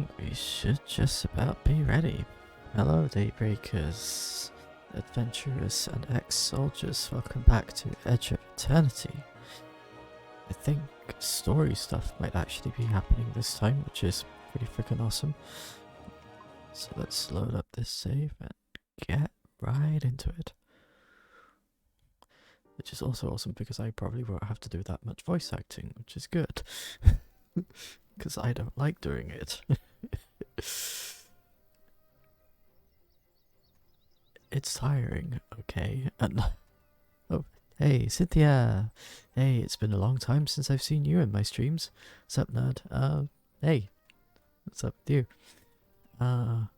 think we should just about be ready. Hello, Daybreakers, adventurers, and ex-soldiers. Welcome back to Edge of Eternity. I think story stuff might actually be happening this time, which is pretty freaking awesome. So let's load up this save and get right into it. Which is also awesome because I probably won't have to do that much voice acting, which is good. Because I don't like doing it. It's tiring, okay? And oh, hey, Cynthia! Hey, it's been a long time since I've seen you in my streams. What's up, nerd? Hey, what's up with you? So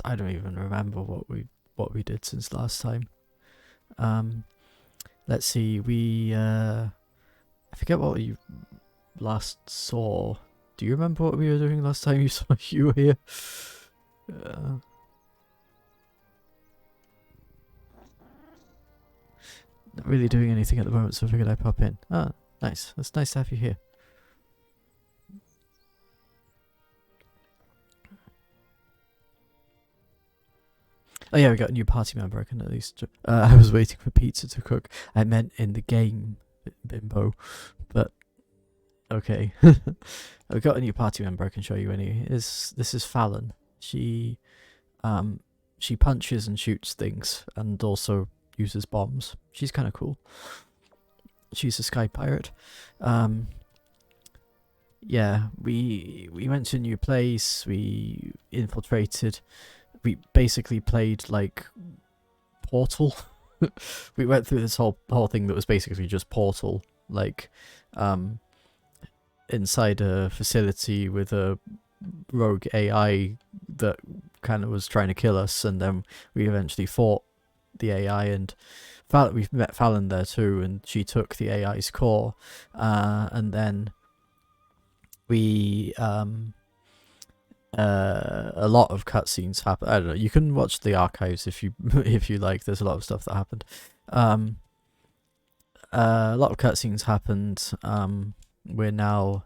I don't even remember what we did since last time. Let's see. I forget what you last saw. Do you remember what we were doing last time you saw you were here? Not really doing anything at the moment, so I figured I'd pop in. Ah, nice. It's nice to have you here. Oh yeah, we got a new party member. I can at least... I was waiting for pizza to cook. I meant in the game, bimbo. But, okay. I've got a new party member I can show you anyway. This is Fallon. She punches and shoots things, and also uses bombs. She's kind of cool. She's a sky pirate. Yeah, we went to a new place. We infiltrated. We basically played like Portal. We went through this whole thing that was basically just Portal, like inside a facility with a rogue AI that kind of was trying to kill us, and then we eventually fought the AI, and we've met Fallon there too, and she took the AI's core, and then we a lot of cutscenes happen. I don't know. You can watch the archives if you like. There's a lot of stuff that happened. A lot of cutscenes happened. We're now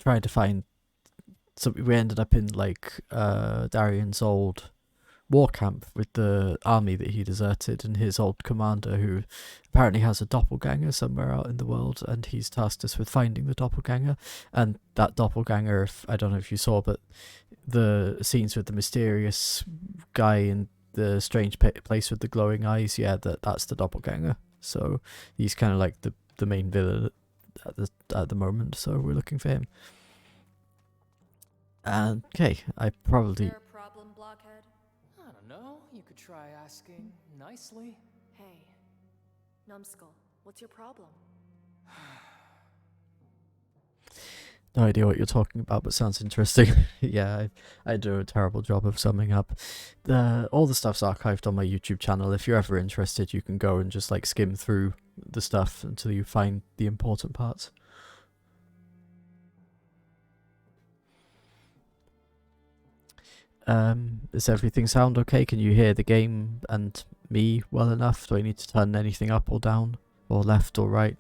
trying to find. So we ended up in like Darian's old war camp with the army that he deserted, and his old commander, who apparently has a doppelganger somewhere out in the world, and he's tasked us with finding the doppelganger. And that doppelganger, I don't know if you saw, but the scenes with the mysterious guy in the strange place with the glowing eyes, yeah, that's the doppelganger. So he's kind of like the main villain at the moment, so we're looking for him. And okay, I probably... Is there a problem, Blockhead? I don't know. You could try asking nicely. Hey, Numbskull, what's your problem? No idea what you're talking about, but sounds interesting. Yeah, I do a terrible job of summing up. All the stuff's archived on my YouTube channel. If you're ever interested, you can go and just like skim through the stuff until you find the important parts. Does everything sound okay? Can you hear the game and me well enough? Do I need to turn anything up or down, or left or right?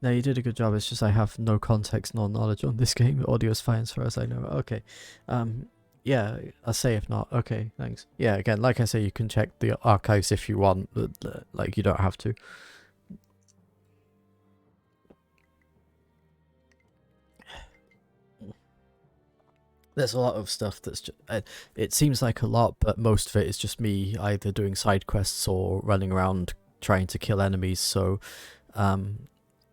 No, you did a good job. It's just I have no context nor knowledge on this game. Audio's fine as far as I know. Okay. Yeah, I'll say if not. Okay, thanks. Yeah, again, like I say, you can check the archives if you want, but like you don't have to. There's a lot of stuff that's just, it seems like a lot, but most of it is just me either doing side quests or running around trying to kill enemies. So,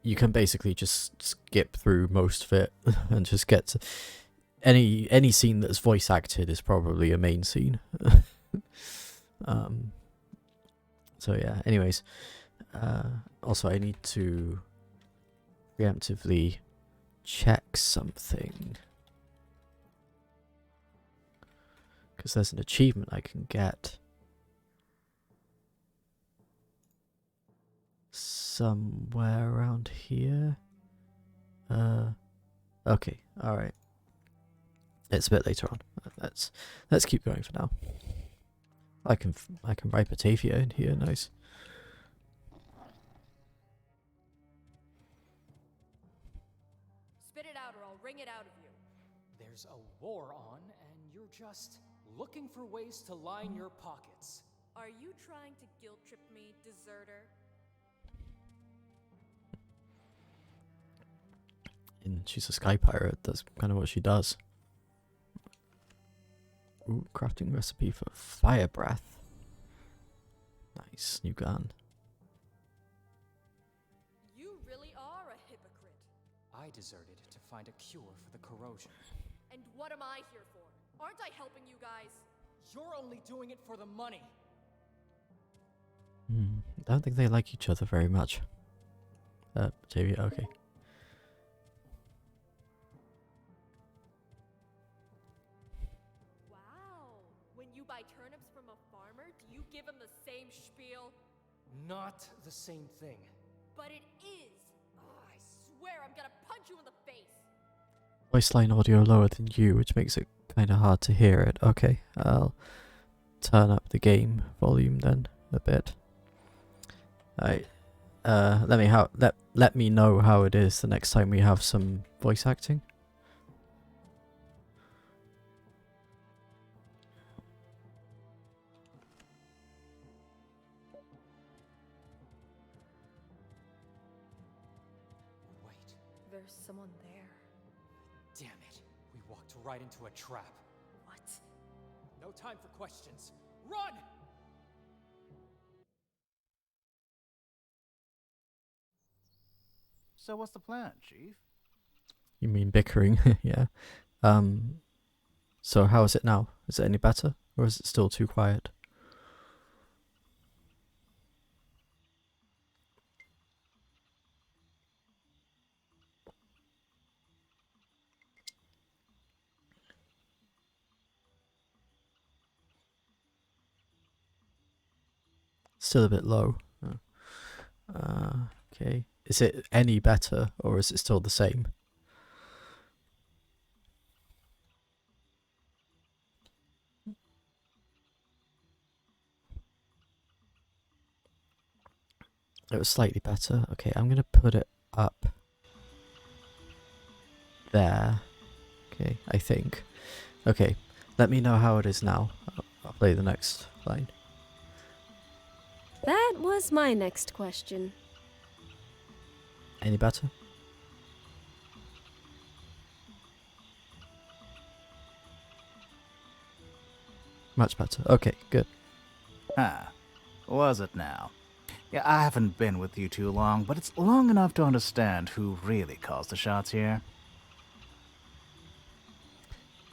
you can basically just skip through most of it and just get to any scene that's voice acted is probably a main scene. So yeah. Anyways, also I need to preemptively check something. Because there's an achievement I can get somewhere around here. Okay, alright. It's a bit later on. Let's keep going for now. I can write Batavia in here, nice. war on, and you're just looking for ways to line your pockets. Are you trying to guilt trip me, deserter? And she's a sky pirate. That's kind of what she does. Ooh, crafting recipe for fire breath. Nice, new gun. You really are a hypocrite. I deserted to find a cure for the corrosion. And what am I here for? Aren't I helping you guys? You're only doing it for the money. I don't think they like each other very much. JV, okay. Wow. When you buy turnips from a farmer, do you give him the same spiel? Not the same thing. But it is. I swear I'm gonna punch you in the face. Voice line audio lower than you, which makes it kind of hard to hear it. Okay, I'll turn up the game volume then a bit. Alright. Let me know how it is the next time we have some voice acting. Wait, There's someone there. damn it. We walked right into a trap. What? No time for questions. Run! So what's the plan, Chief? You mean bickering? Yeah. So how is it now? Is it any better? Or is it still too quiet? Still a bit low. Okay. Is it any better or is it still the same? It was slightly better. Okay, I'm gonna put it up there. Okay, I think. Okay, let me know how it is now. I'll play the next line. That was my next question. Any better? Much better. Okay, good. Huh. Was it now? Yeah, I haven't been with you too long, but it's long enough to understand who really calls the shots here.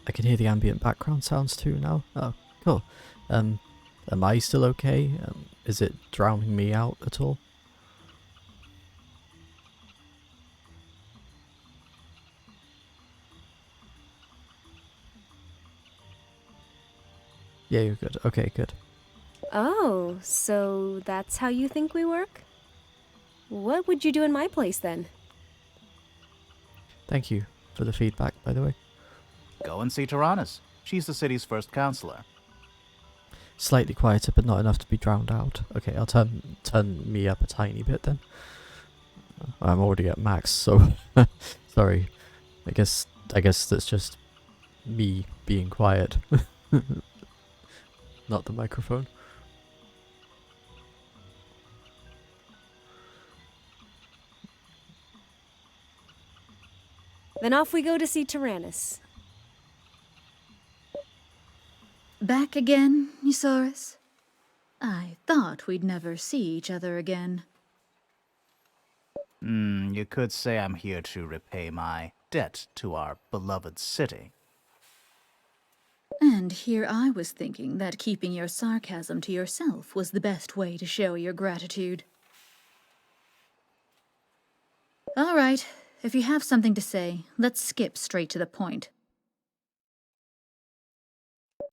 I can hear the ambient background sounds too now. Oh, cool. Am I still okay? Is it drowning me out at all? Yeah, you're good. Okay, good. Oh, so that's how you think we work? What would you do in my place then? Thank you for the feedback, by the way. Go and see Tyrannus. She's the city's first counselor. Slightly quieter, but not enough to be drowned out. Okay, I'll turn me up a tiny bit then. I'm already at max, so sorry. I guess that's just me being quiet, not the microphone. Then off we go to see Tyrannus. Back again, Eusaurus? I thought we'd never see each other again. You could say I'm here to repay my debt to our beloved city. And here I was thinking that keeping your sarcasm to yourself was the best way to show your gratitude. All right, if you have something to say, let's skip straight to the point.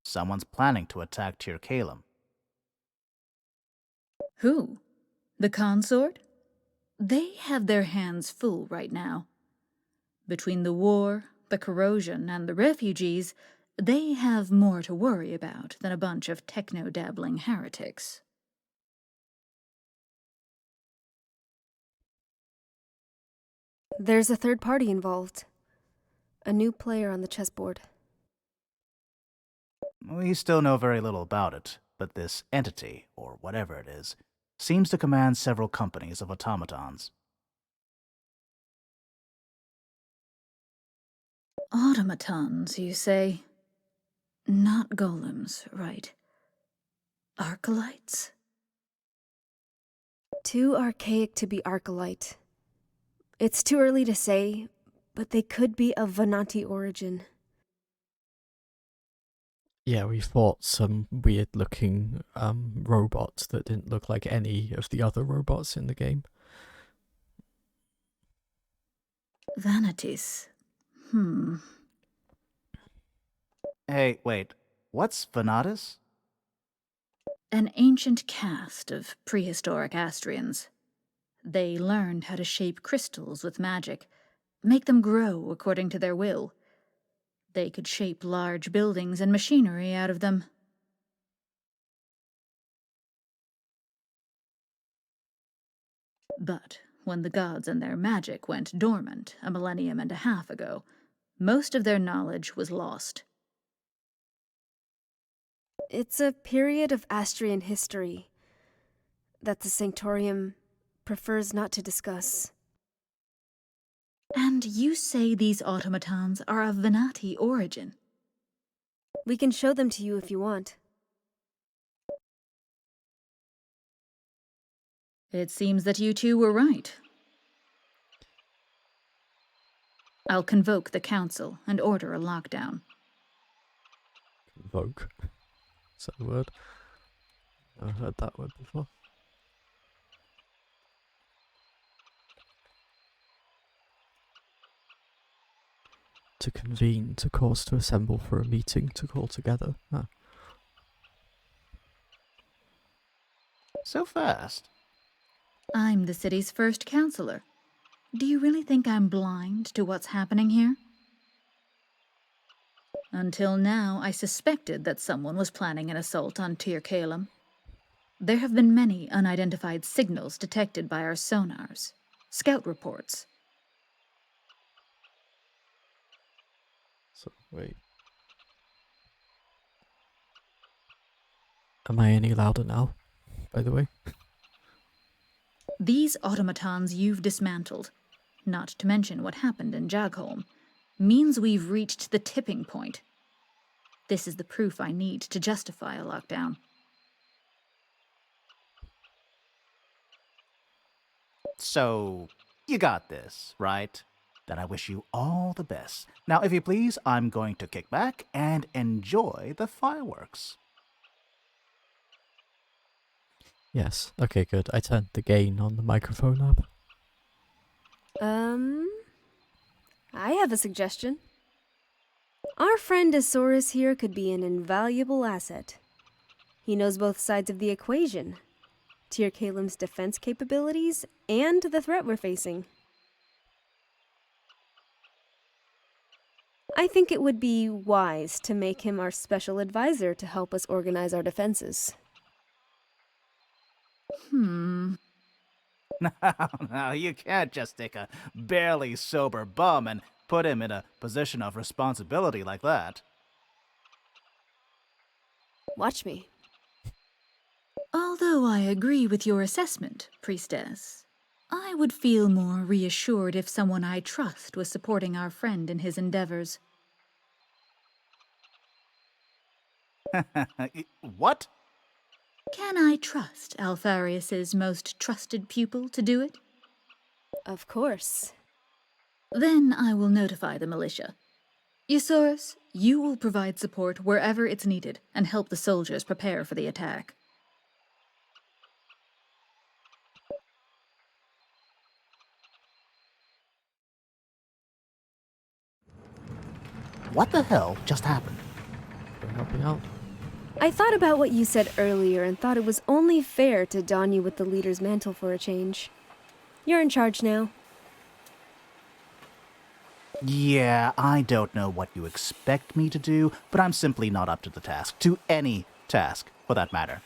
Someone's planning to attack Tir Kalem. Who? The consort? They have their hands full right now. Between the war, the corrosion, and the refugees, they have more to worry about than a bunch of techno-dabbling heretics. There's a third party involved. A new player on the chessboard. We still know very little about it, but this entity, or whatever it is, seems to command several companies of automatons. Automatons, you say? Not golems, right? Arcalites? Too archaic to be Arcalite. It's too early to say, but they could be of Venati origin. Yeah, we fought some weird looking robots that didn't look like any of the other robots in the game. Vanities. Hey, wait, what's Venatus? An ancient caste of prehistoric Astrians. They learned how to shape crystals with magic, make them grow according to their will. They could shape large buildings and machinery out of them. But when the gods and their magic went dormant a millennium and a half ago, most of their knowledge was lost. It's a period of Astrian history that the Sanctorium prefers not to discuss. And you say these automatons are of Venati origin? We can show them to you if you want. It seems that you two were right. I'll convoke the council and order a lockdown. Vogue. Is that the word? I've heard that word before. To convene, to cause to assemble for a meeting, to call together. Ah. So fast. I'm the city's first councillor. Do you really think I'm blind to what's happening here? Until now, I suspected that someone was planning an assault on Tir Kalem. There have been many unidentified signals detected by our sonars. Scout reports. So, wait. Am I any louder now, by the way? These automatons you've dismantled, not to mention what happened in Jagholm, means we've reached the tipping point. This is the proof I need to justify a lockdown. So, you got this, right? Then I wish you all the best. Now, if you please, I'm going to kick back and enjoy the fireworks. Yes. Okay, good. I turned the gain on the microphone up. I have a suggestion. Our friend Asaurus here could be an invaluable asset. He knows both sides of the equation. Tir Kalem's defense capabilities and the threat we're facing. I think it would be wise to make him our special advisor to help us organize our defenses. No, you can't just take a barely sober bum and put him in a position of responsibility like that. Watch me. Although I agree with your assessment, Priestess, I would feel more reassured if someone I trust was supporting our friend in his endeavors. What? Can I trust Alpharius's most trusted pupil to do it? Of course. Then I will notify the militia. Eusaurus, you will provide support wherever it's needed and help the soldiers prepare for the attack. What the hell just happened? For helping out. I thought about what you said earlier and thought it was only fair to don you with the leader's mantle for a change. You're in charge now. Yeah, I don't know what you expect me to do, but I'm simply not up to the task. To any task, for that matter.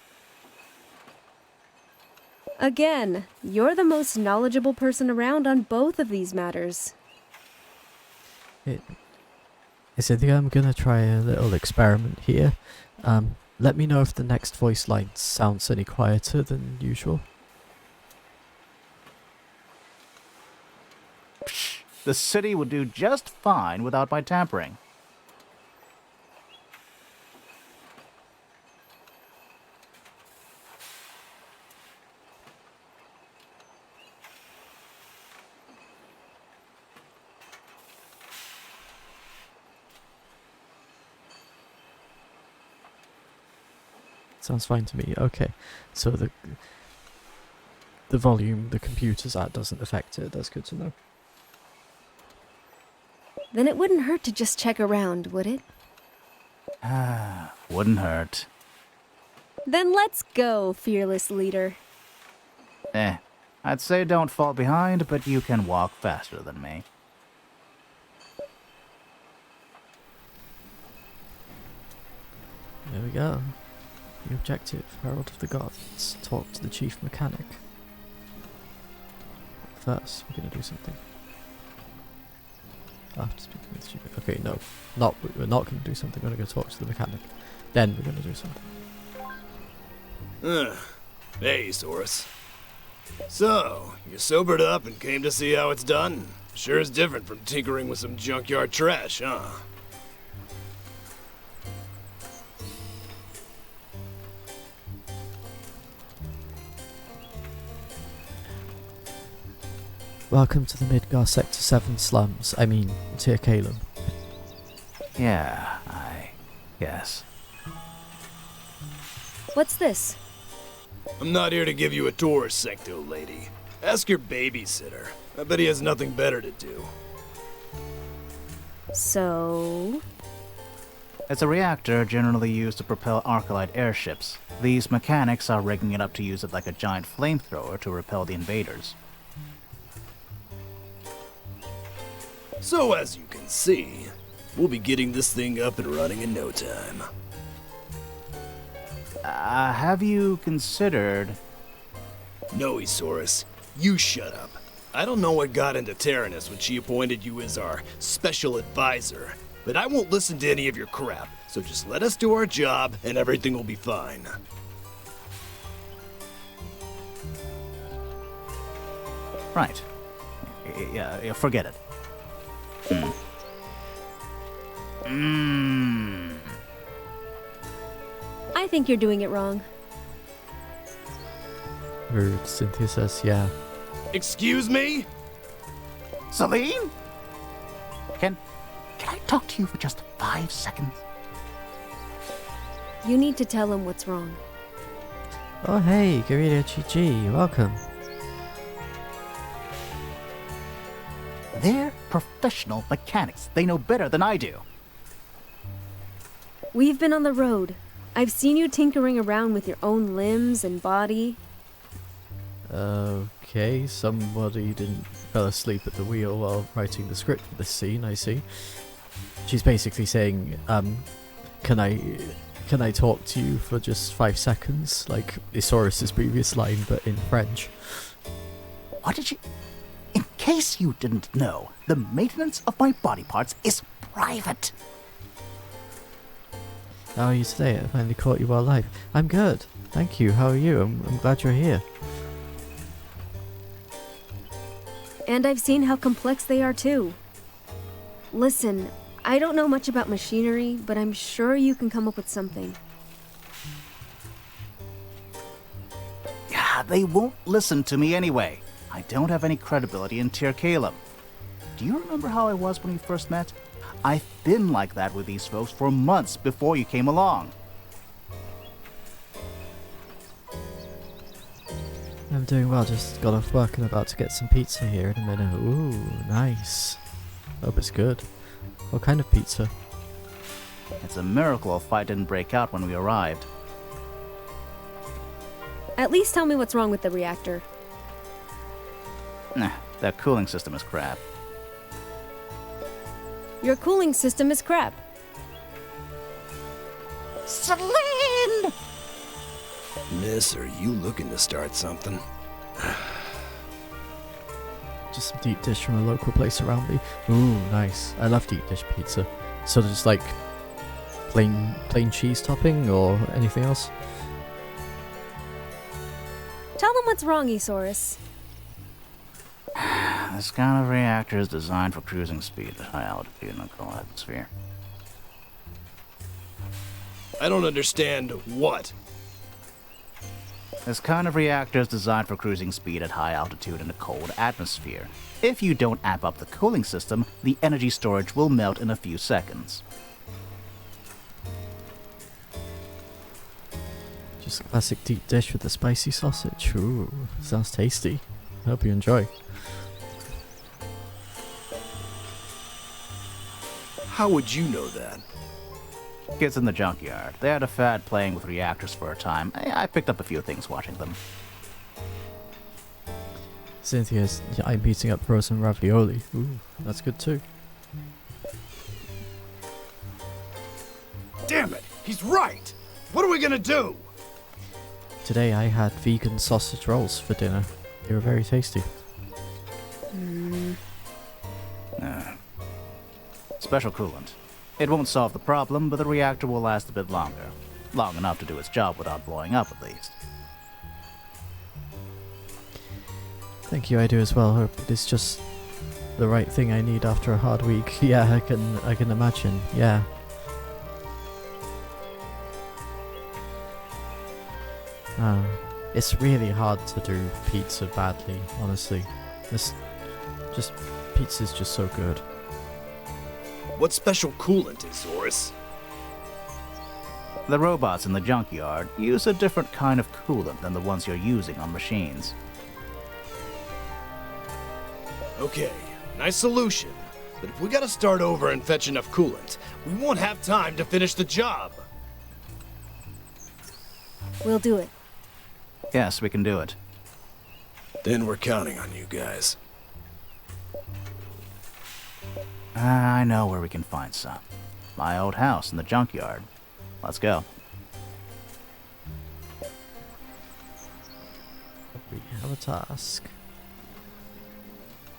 Again, you're the most knowledgeable person around on both of these matters. I think I'm gonna try a little experiment here. Let me know if the next voice line sounds any quieter than usual. Psh, the city would do just fine without my tampering. Sounds fine to me. Okay, so the volume the computer's at doesn't affect it. That's good to know. Then it wouldn't hurt to just check around, would it? Wouldn't hurt. Then let's go, fearless leader. I'd say don't fall behind, but you can walk faster than me. There we go. The objective, Herald of the Gods. Talk to the chief mechanic. First, we're gonna do something. After speaking with the chief. Okay, no, we're not gonna do something. We're gonna go talk to the mechanic. Then we're gonna do something. Hey, Source. So, you sobered up and came to see how it's done? Sure is different from tinkering with some junkyard trash, huh? Welcome to the Midgar Sector 7 slums. I mean, Tir Calum. Yeah, I guess. What's this? I'm not here to give you a tour, Secto lady. Ask your babysitter. I bet he has nothing better to do. So... It's a reactor generally used to propel Arcalite airships. These mechanics are rigging it up to use it like a giant flamethrower to repel the invaders. So as you can see, we'll be getting this thing up and running in no time. Have you considered... No, Esaurus, you shut up. I don't know what got into Tyrannus when she appointed you as our special advisor, but I won't listen to any of your crap, so just let us do our job and everything will be fine. Right. Yeah, forget it. I think you're doing it wrong. Rude, Cynthia says, yeah. Excuse me? Celine? Can I talk to you for just 5 seconds? You need to tell him what's wrong. Oh hey, Garita GG, welcome. They're professional mechanics. They know better than I do. We've been on the road. I've seen you tinkering around with your own limbs and body. Okay, somebody fell asleep at the wheel while writing the script for this scene, I see. She's basically saying, can I talk to you for just 5 seconds? Like Isaurus's previous line, but in French. What did you... In case you didn't know, the maintenance of my body parts is private. How are you today? I finally caught you while alive. I'm good. Thank you. How are you? I'm glad you're here. And I've seen how complex they are too. Listen, I don't know much about machinery, but I'm sure you can come up with something. Yeah, they won't listen to me anyway. I don't have any credibility in Tir Calum. Do you remember how I was when we first met? I've been like that with these folks for months before you came along. I'm doing well. Just got off work and about to get some pizza here in a minute. Ooh, nice. Hope it's good. What kind of pizza? It's a miracle a fight didn't break out when we arrived. At least tell me what's wrong with the reactor. Nah, that cooling system is crap. Your cooling system is crap. Celine! Miss, are you looking to start something? Just some deep dish from a local place around me. Ooh, nice. I love deep dish pizza. Sort of just like plain cheese topping or anything else? Tell them what's wrong, Esaurus. This kind of reactor is designed for cruising speed at high altitude in a cold atmosphere. I don't understand what. This kind of reactor is designed for cruising speed at high altitude in a cold atmosphere. If you don't amp up the cooling system, the energy storage will melt in a few seconds. Just a classic deep dish with a spicy sausage. Ooh, sounds tasty. Hope you enjoy. How would you know that? Kids in the junkyard. They had a fad playing with reactors for a time. I picked up a few things watching them. Cynthia's, I'm eating up frozen ravioli. Ooh, that's good too. Damn it! He's right! What are we gonna do? Today I had vegan sausage rolls for dinner. They were very tasty. Special coolant. It won't solve the problem, but the reactor will last a bit longer. Long enough to do its job without blowing up, at least. Thank you, I do as well. Hope it is just the right thing I need after a hard week. Yeah, I can imagine. Yeah. It's really hard to do pizza badly, honestly. Pizza's just so good. What special coolant is, Horus? The robots in the junkyard use a different kind of coolant than the ones you're using on machines. Okay, nice solution. But if we gotta start over and fetch enough coolant, we won't have time to finish the job. We'll do it. Yes, we can do it. Then we're counting on you guys. I know where we can find some. My old house in the junkyard. Let's go. We have a task.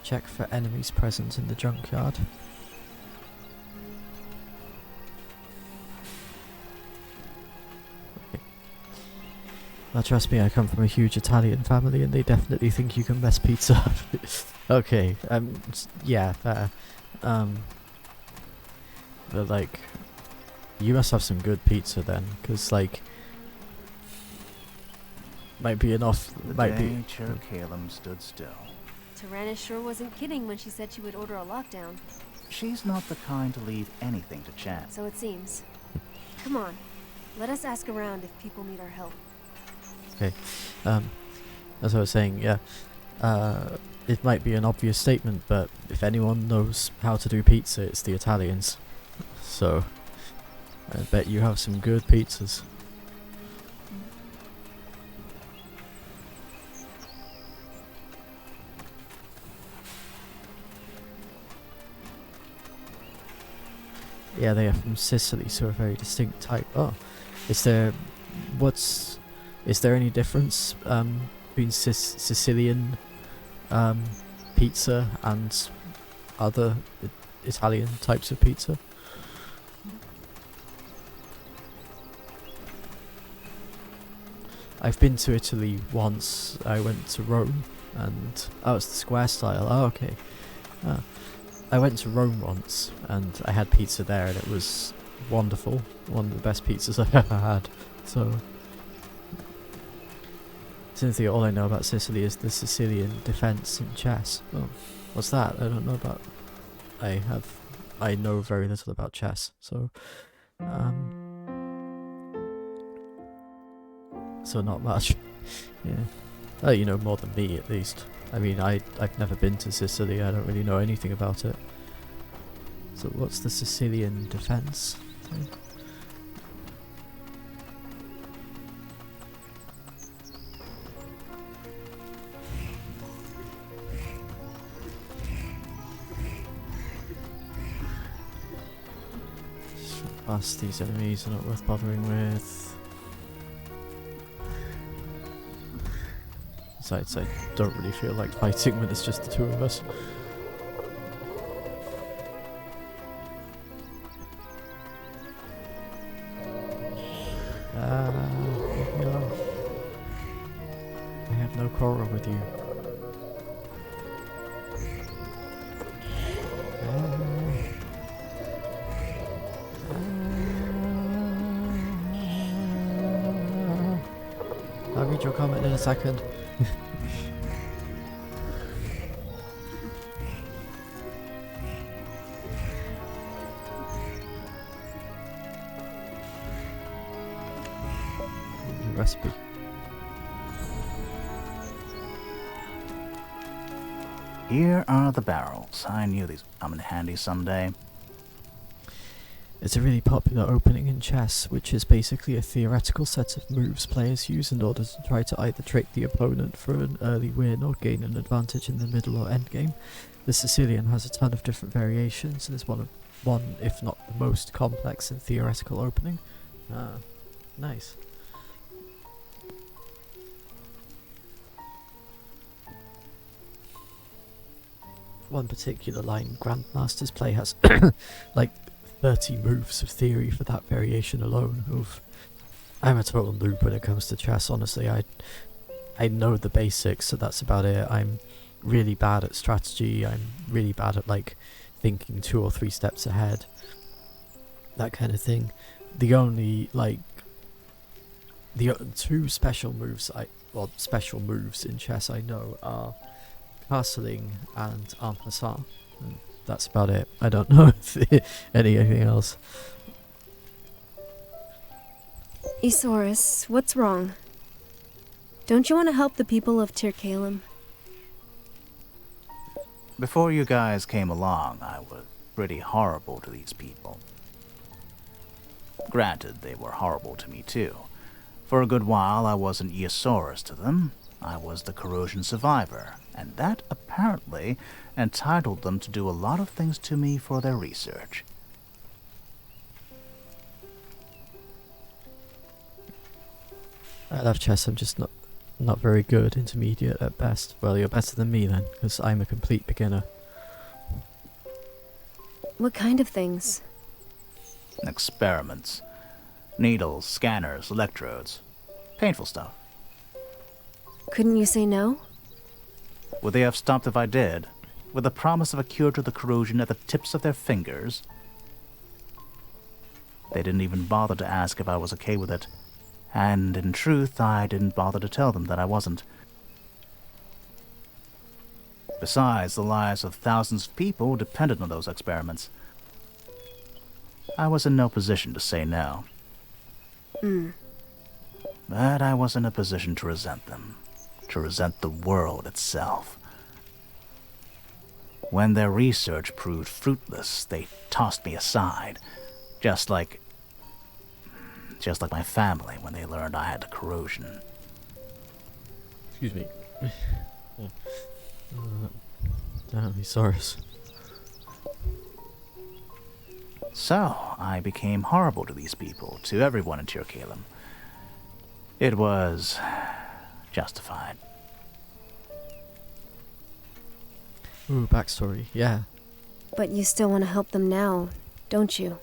Check for enemies present in the junkyard. Okay. Now trust me, I come from a huge Italian family and they definitely think you can mess pizza. Okay, yeah, fair. But like, you must have some good pizza then, because like, might be enough. Might be. Calum stood still. Tyrannus sure wasn't kidding when she said she would order a lockdown. She's not the kind to leave anything to chance. So it seems. Come on, let us ask around if people need our help. Okay, as I was saying, yeah, it might be an obvious statement, but if anyone knows how to do pizza, it's the Italians. So, I bet you have some good pizzas. Yeah, they are from Sicily, so a very distinct type. Oh, is there any difference between Sicilian pizza and other Italian types of pizza? I've been to Italy once. I went to Rome, and it's the square style. Oh, okay. I went to Rome once, and I had pizza there, and it was wonderful. One of the best pizzas I've ever had. So, Cynthia, all I know about Sicily is the Sicilian defense in chess. Oh, what's that? I don't know about. I know very little about chess, so not much. Yeah. Oh, you know more than me, at least. I mean, I've never been to Sicily. I don't really know anything about it. So what's the Sicilian defense thing? Past these enemies are not worth bothering with. Besides, I don't really feel like fighting when it's just the two of us. Leave me alone. I have no quarrel with you. I'll read your comment in a second. Recipe. Here are the barrels. I knew these would come in handy someday. It's a really popular opening in chess, which is basically a theoretical set of moves players use in order to try to either trick the opponent for an early win or gain an advantage in the middle or end game. The Sicilian has a ton of different variations and is one, if not the most complex and theoretical opening. Nice. One particular line Grandmasters play has like 30 moves of theory for that variation alone. Oof. I'm a total noob when it comes to chess, honestly. I know the basics, so that's about it. I'm really bad at strategy. I'm really bad at like thinking 2 or 3 steps ahead. That kind of thing. The only like two special moves special moves in chess I know are castling and en passant. And that's about it. I don't know anything else. Isaurus, what's wrong? Don't you want to help the people of Tirkalem? Before you guys came along, I was pretty horrible to these people. Granted, they were horrible to me too. For a good while, I was an Eosaurus to them. I was the corrosion survivor, and that apparently entitled them to do a lot of things to me for their research. I love chess, I'm just not very good, intermediate at best. Well, you're better than me then, because I'm a complete beginner. What kind of things? Experiments. Needles, scanners, electrodes. Painful stuff. Couldn't you say no? Would they have stopped if I did? With the promise of a cure to the corrosion at the tips of their fingers? They didn't even bother to ask if I was okay with it. And in truth, I didn't bother to tell them that I wasn't. Besides, the lives of thousands of people depended on those experiments. I was in no position to say no. But I was in a position to resent them. To resent the world itself. When their research proved fruitless, they tossed me aside. Just like my family when they learned I had the corrosion. Excuse me. Damn, Isaurus. So, I became horrible to these people, to everyone in Tirkalem. It was justified. Ooh, backstory, yeah. But you still want to help them now, don't you?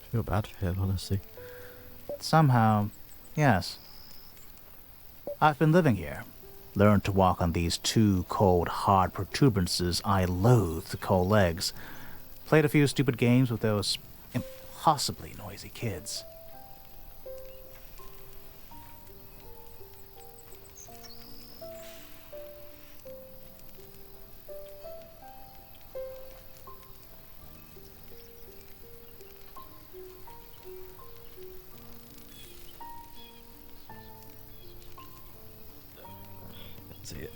I feel bad for him, honestly. Somehow, yes. I've been living here. Learned to walk on these 2 cold, hard protuberances I loathe to call legs. Played a few stupid games with those impossibly noisy kids. See it.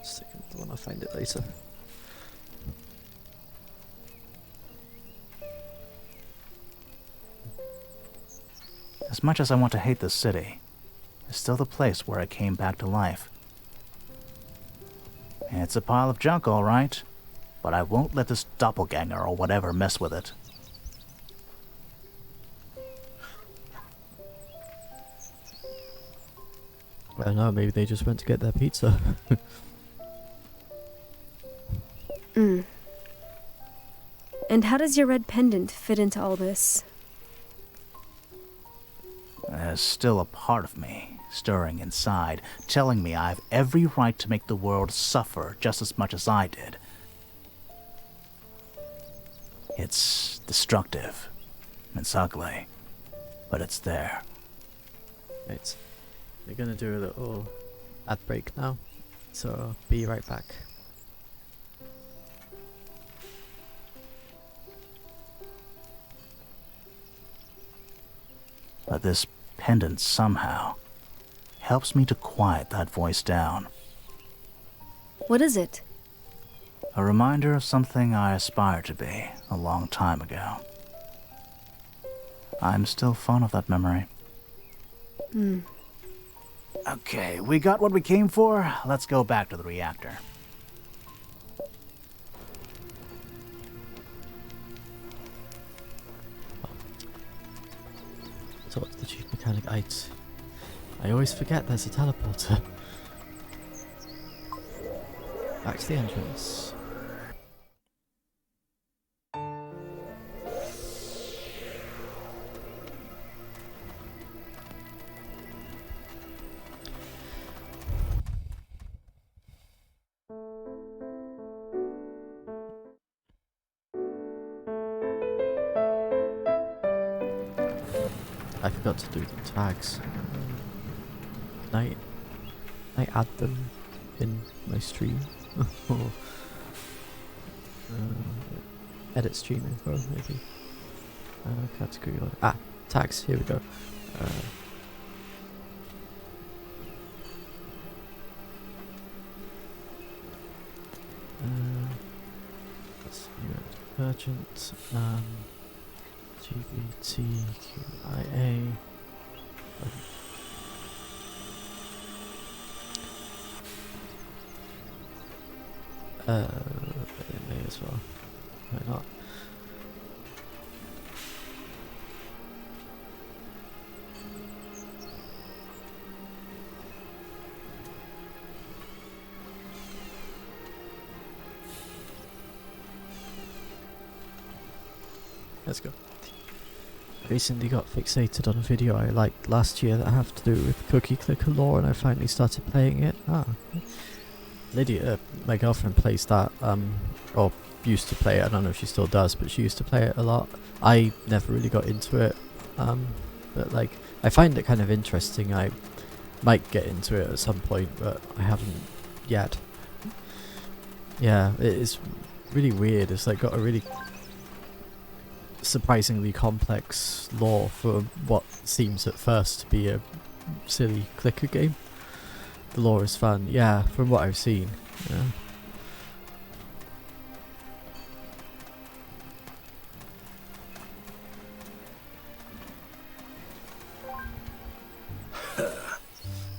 Stick it the one, I'll find it later. As much as I want to hate this city, it's still the place where I came back to life. It's a pile of junk, all right, but I won't let this doppelganger or whatever mess with it. I don't know, maybe they just went to get their pizza. And how does your red pendant fit into all this? There's still a part of me stirring inside, telling me I've every right to make the world suffer just as much as I did. It's destructive. It's ugly. But it's there. Right. We're gonna do a little ad break now. So be right back. But this pendant somehow helps me to quiet that voice down. What is it? A reminder of something I aspired to be a long time ago. I'm still fond of that memory. Okay, we got what we came for. Let's go back to the reactor. So what's the chief mechanic? I always forget there's a teleporter. Back to the entrance. I forgot to do the tags. Can I add them in my stream? Or, edit stream info, maybe. Category order. Ah, tags. Here we go. Let's see, urgent. GBTQIA. It may as well. Why not? Let's go. Recently got fixated on a video I liked last year that had to do with Cookie Clicker lore, and I finally started playing it. Lydia, my girlfriend, plays that, or used to play it. I don't know if she still does, but she used to play it a lot. I never really got into it, but like, I find it kind of interesting. I might get into it at some point, but I haven't yet. Yeah, it is really weird. It's like got a really surprisingly complex lore for what seems at first to be a silly clicker game. The lore is fun, yeah, from what I've seen.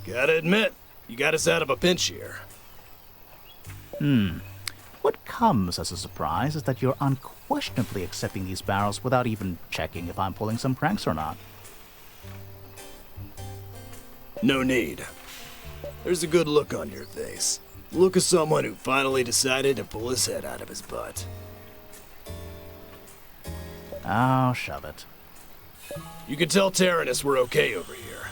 Gotta admit, you got us out of a pinch here. What comes as a surprise is that you're unquestionably accepting these barrels without even checking if I'm pulling some pranks or not. No need. There's a good look on your face. The look of someone who finally decided to pull his head out of his butt. Oh, shove it. You can tell Tyrannus we're okay over here.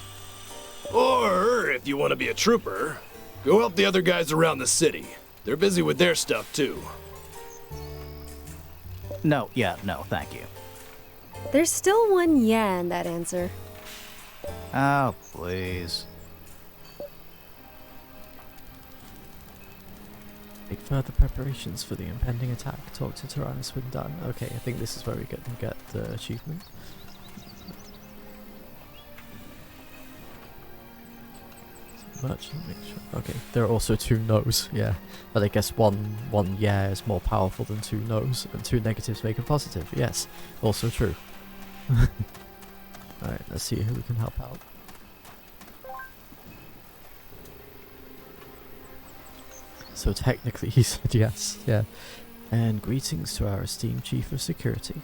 Or, if you want to be a trooper, go help the other guys around the city. They're busy with their stuff, too. No, thank you. There's still one yeah in that answer. Oh, please. Make further preparations for the impending attack. Talk to Tyrannus when done. Okay, I think this is where we get the achievement. Merchant, make sure. Okay, there are also 2 no's, yeah. But I guess one yeah is more powerful than 2 no's, and 2 negatives make a positive. Yes, also true. Alright, let's see who we can help out. So technically he said yes, yeah. And greetings to our esteemed Chief of Security.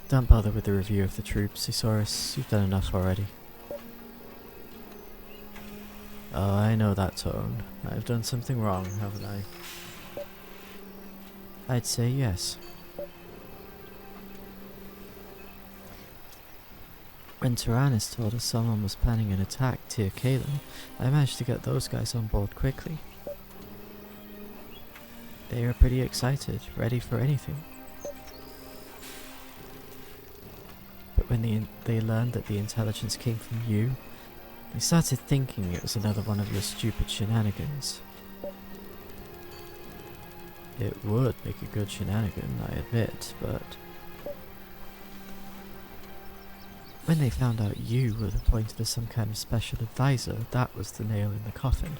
Don't bother with the review of the troops, Thesaurus. You've done enough already. Oh, I know that tone. I've done something wrong, haven't I? I'd say yes. When Tyrannus told us someone was planning an attack Tir Kalen, I managed to get those guys on board quickly. They were pretty excited, ready for anything. But when they learned that the intelligence came from you, they started thinking it was another one of your stupid shenanigans. It would make a good shenanigan, I admit, but when they found out you were appointed as some kind of special advisor, that was the nail in the coffin.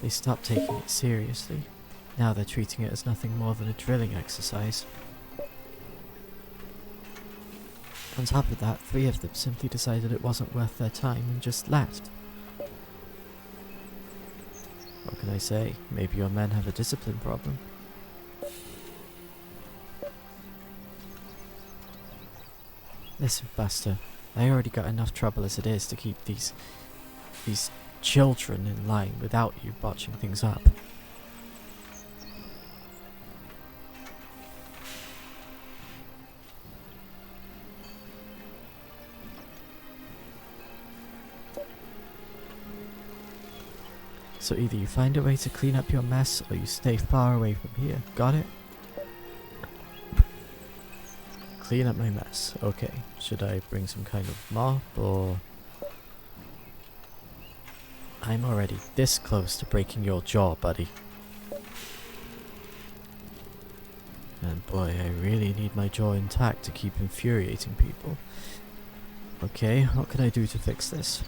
They stopped taking it seriously. Now they're treating it as nothing more than a drilling exercise. On top of that, 3 of them simply decided it wasn't worth their time and just left. What can I say? Maybe your men have a discipline problem. Listen, Buster, I already got enough trouble as it is to keep these children in line without you botching things up. So either you find a way to clean up your mess or you stay far away from here. Got it? Clean up my mess. Okay. Should I bring some kind of mop or... I'm already this close to breaking your jaw, buddy. And boy, I really need my jaw intact to keep infuriating people. Okay, what can I do to fix this?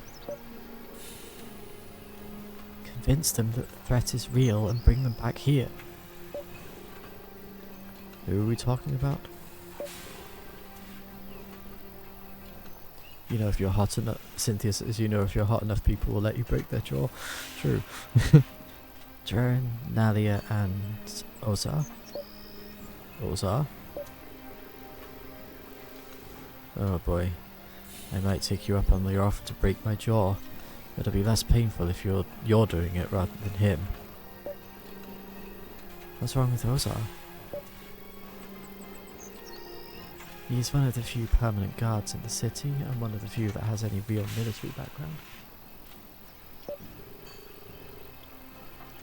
Convince them that the threat is real and bring them back here. Who are we talking about? You know, if you're hot enough, Cynthia says, you know, if you're hot enough, people will let you break their jaw. True. Jaren, Nalia, and Ozar. Ozar? Oh boy. I might take you up on your offer to break my jaw. It'll be less painful if you're doing it rather than him. What's wrong with Ozar? He's one of the few permanent guards in the city, and one of the few that has any real military background.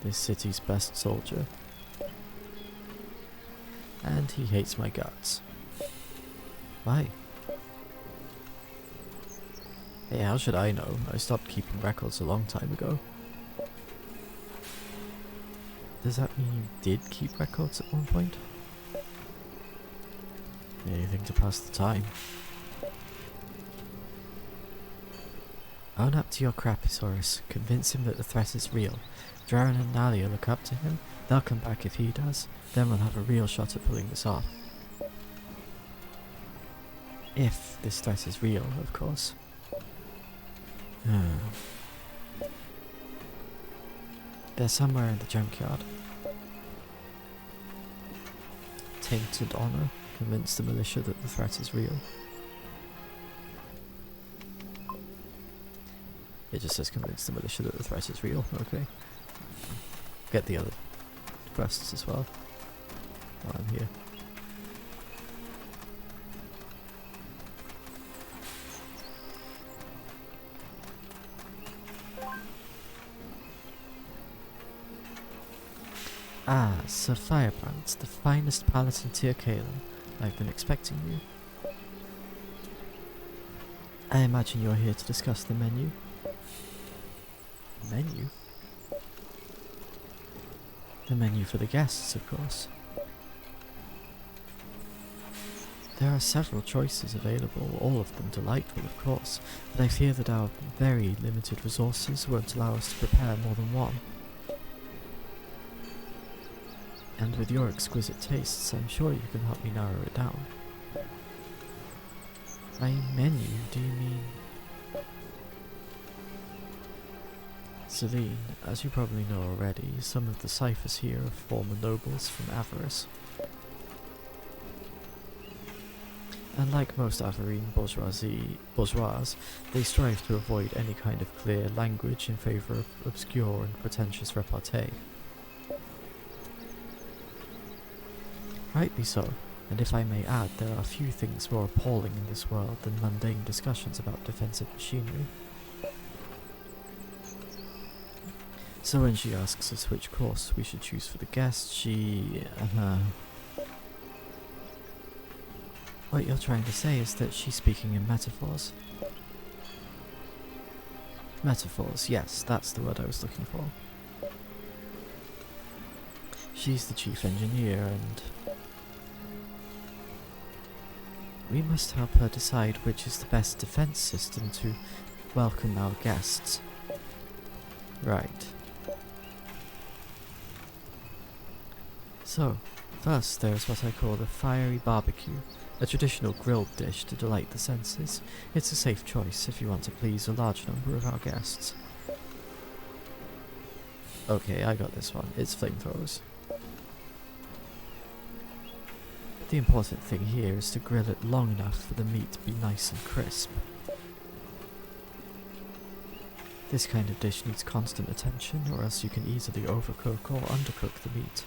This city's best soldier. And he hates my guts. Why? Hey, how should I know? I stopped keeping records a long time ago. Does that mean you did keep records at one point? Anything to pass the time. Own up to your Craposaurus. Convince him that the threat is real. Jaren and Nalia look up to him. They'll come back if he does. Then we'll have a real shot at pulling this off. If this threat is real, of course. They're somewhere in the junkyard. Tainted honor. Convince the militia that the threat is real. It just says convince the militia that the threat is real. Okay. Get the other quests as well while I'm here. Ah, Sir Firebrand, the finest palate in Tir Kalen. I've been expecting you. I imagine you're here to discuss the menu. Menu? The menu for the guests, of course. There are several choices available, all of them delightful, of course, but I fear that our very limited resources won't allow us to prepare more than one. And with your exquisite tastes, I'm sure you can help me narrow it down. By menu, do you mean... Celine, as you probably know already, some of the ciphers here are former nobles from Avarice. And like most Avarine bourgeois, they strive to avoid any kind of clear language in favour of obscure and pretentious repartee. Rightly so. And if I may add, there are few things more appalling in this world than mundane discussions about defensive machinery. So when she asks us which course we should choose for the guest, what you're trying to say is that she's speaking in metaphors. Metaphors, yes, that's the word I was looking for. She's the chief engineer, and we must help her decide which is the best defense system to welcome our guests. Right. So, first there's what I call the fiery barbecue, a traditional grilled dish to delight the senses. It's a safe choice if you want to please a large number of our guests. Okay, I got this one. It's flamethrowers. The important thing here is to grill it long enough for the meat to be nice and crisp. This kind of dish needs constant attention, or else you can easily overcook or undercook the meat.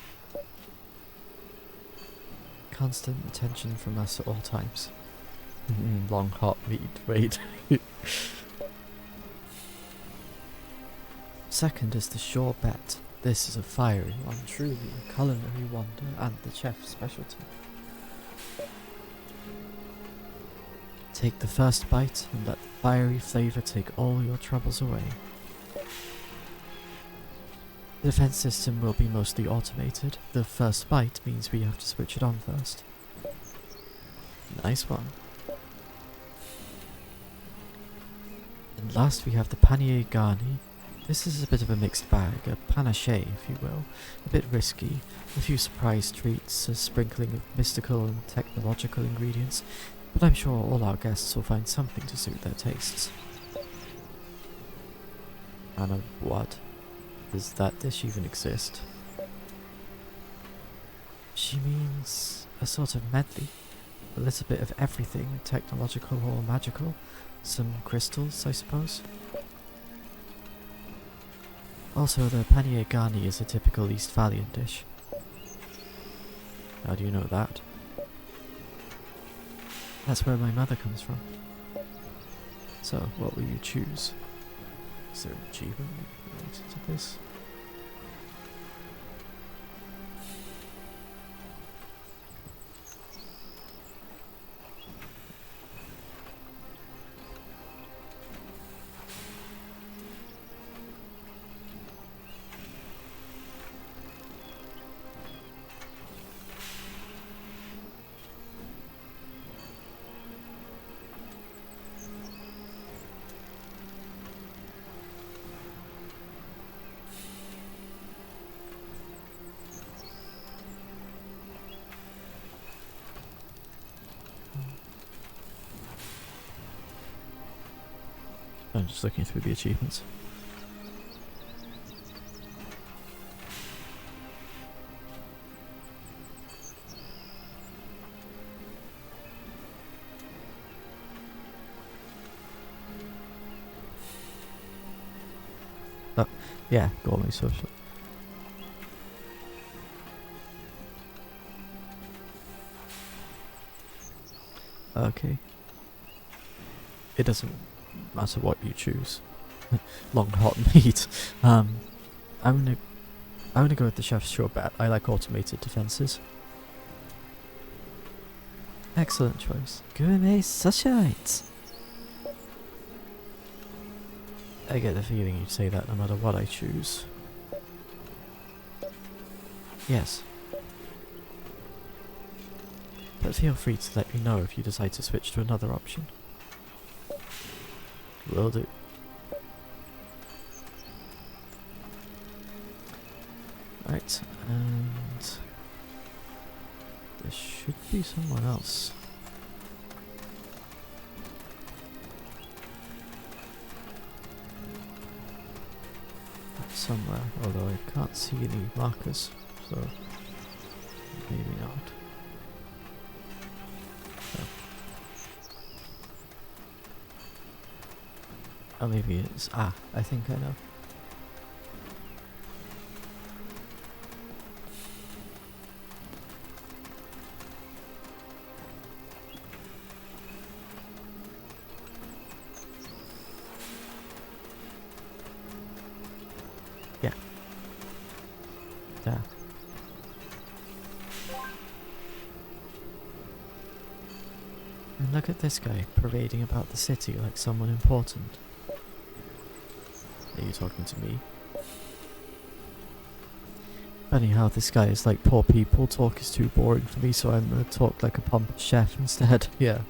Constant attention from us at all times. Long hot meat, wait. Second is the sure bet. This is a fiery one, truly a culinary wonder and the chef's specialty. Take the first bite and let the fiery flavour take all your troubles away. The defense system will be mostly automated. The first bite means we have to switch it on first. Nice one. And last we have the panier garni. This is a bit of a mixed bag, a panache if you will, a bit risky, a few surprise treats, a sprinkling of mystical and technological ingredients, but I'm sure all our guests will find something to suit their tastes. And a what? Does that dish even exist? She means a sort of medley. A little bit of everything, technological or magical. Some crystals, I suppose. Also, the panier garni is a typical East Valian dish. How do you know that? That's where my mother comes from. So, what will you choose? Is there an achievement related to this? I'm just looking through the achievements. Oh, yeah, gourmet social. Okay. It doesn't matter what you choose. Long hot meat. I'm gonna go with the chef's sure bet. I like automated defenses. Excellent choice. Gourmet socialites. I get the feeling you'd say that no matter what I choose. Yes. But feel free to let me know if you decide to switch to another option. Will do. Right, and there should be someone else. Somewhere, although I can't see any markers, so maybe not. Oh, maybe it's... Ah, I think I know. There. And look at this guy parading about the city like someone important. Are you talking to me? Funny how this guy is like, poor people, talk is too boring for me, so I'm gonna talk like a pompous chef instead. Yeah.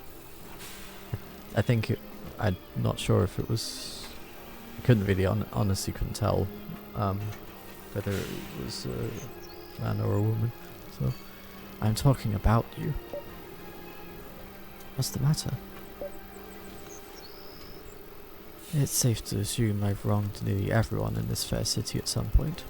I think I'm not sure if it was... I couldn't really, honestly couldn't tell whether it was a man or a woman. So, I'm talking about you. What's the matter? It's safe to assume I've wronged nearly everyone in this fair city at some point.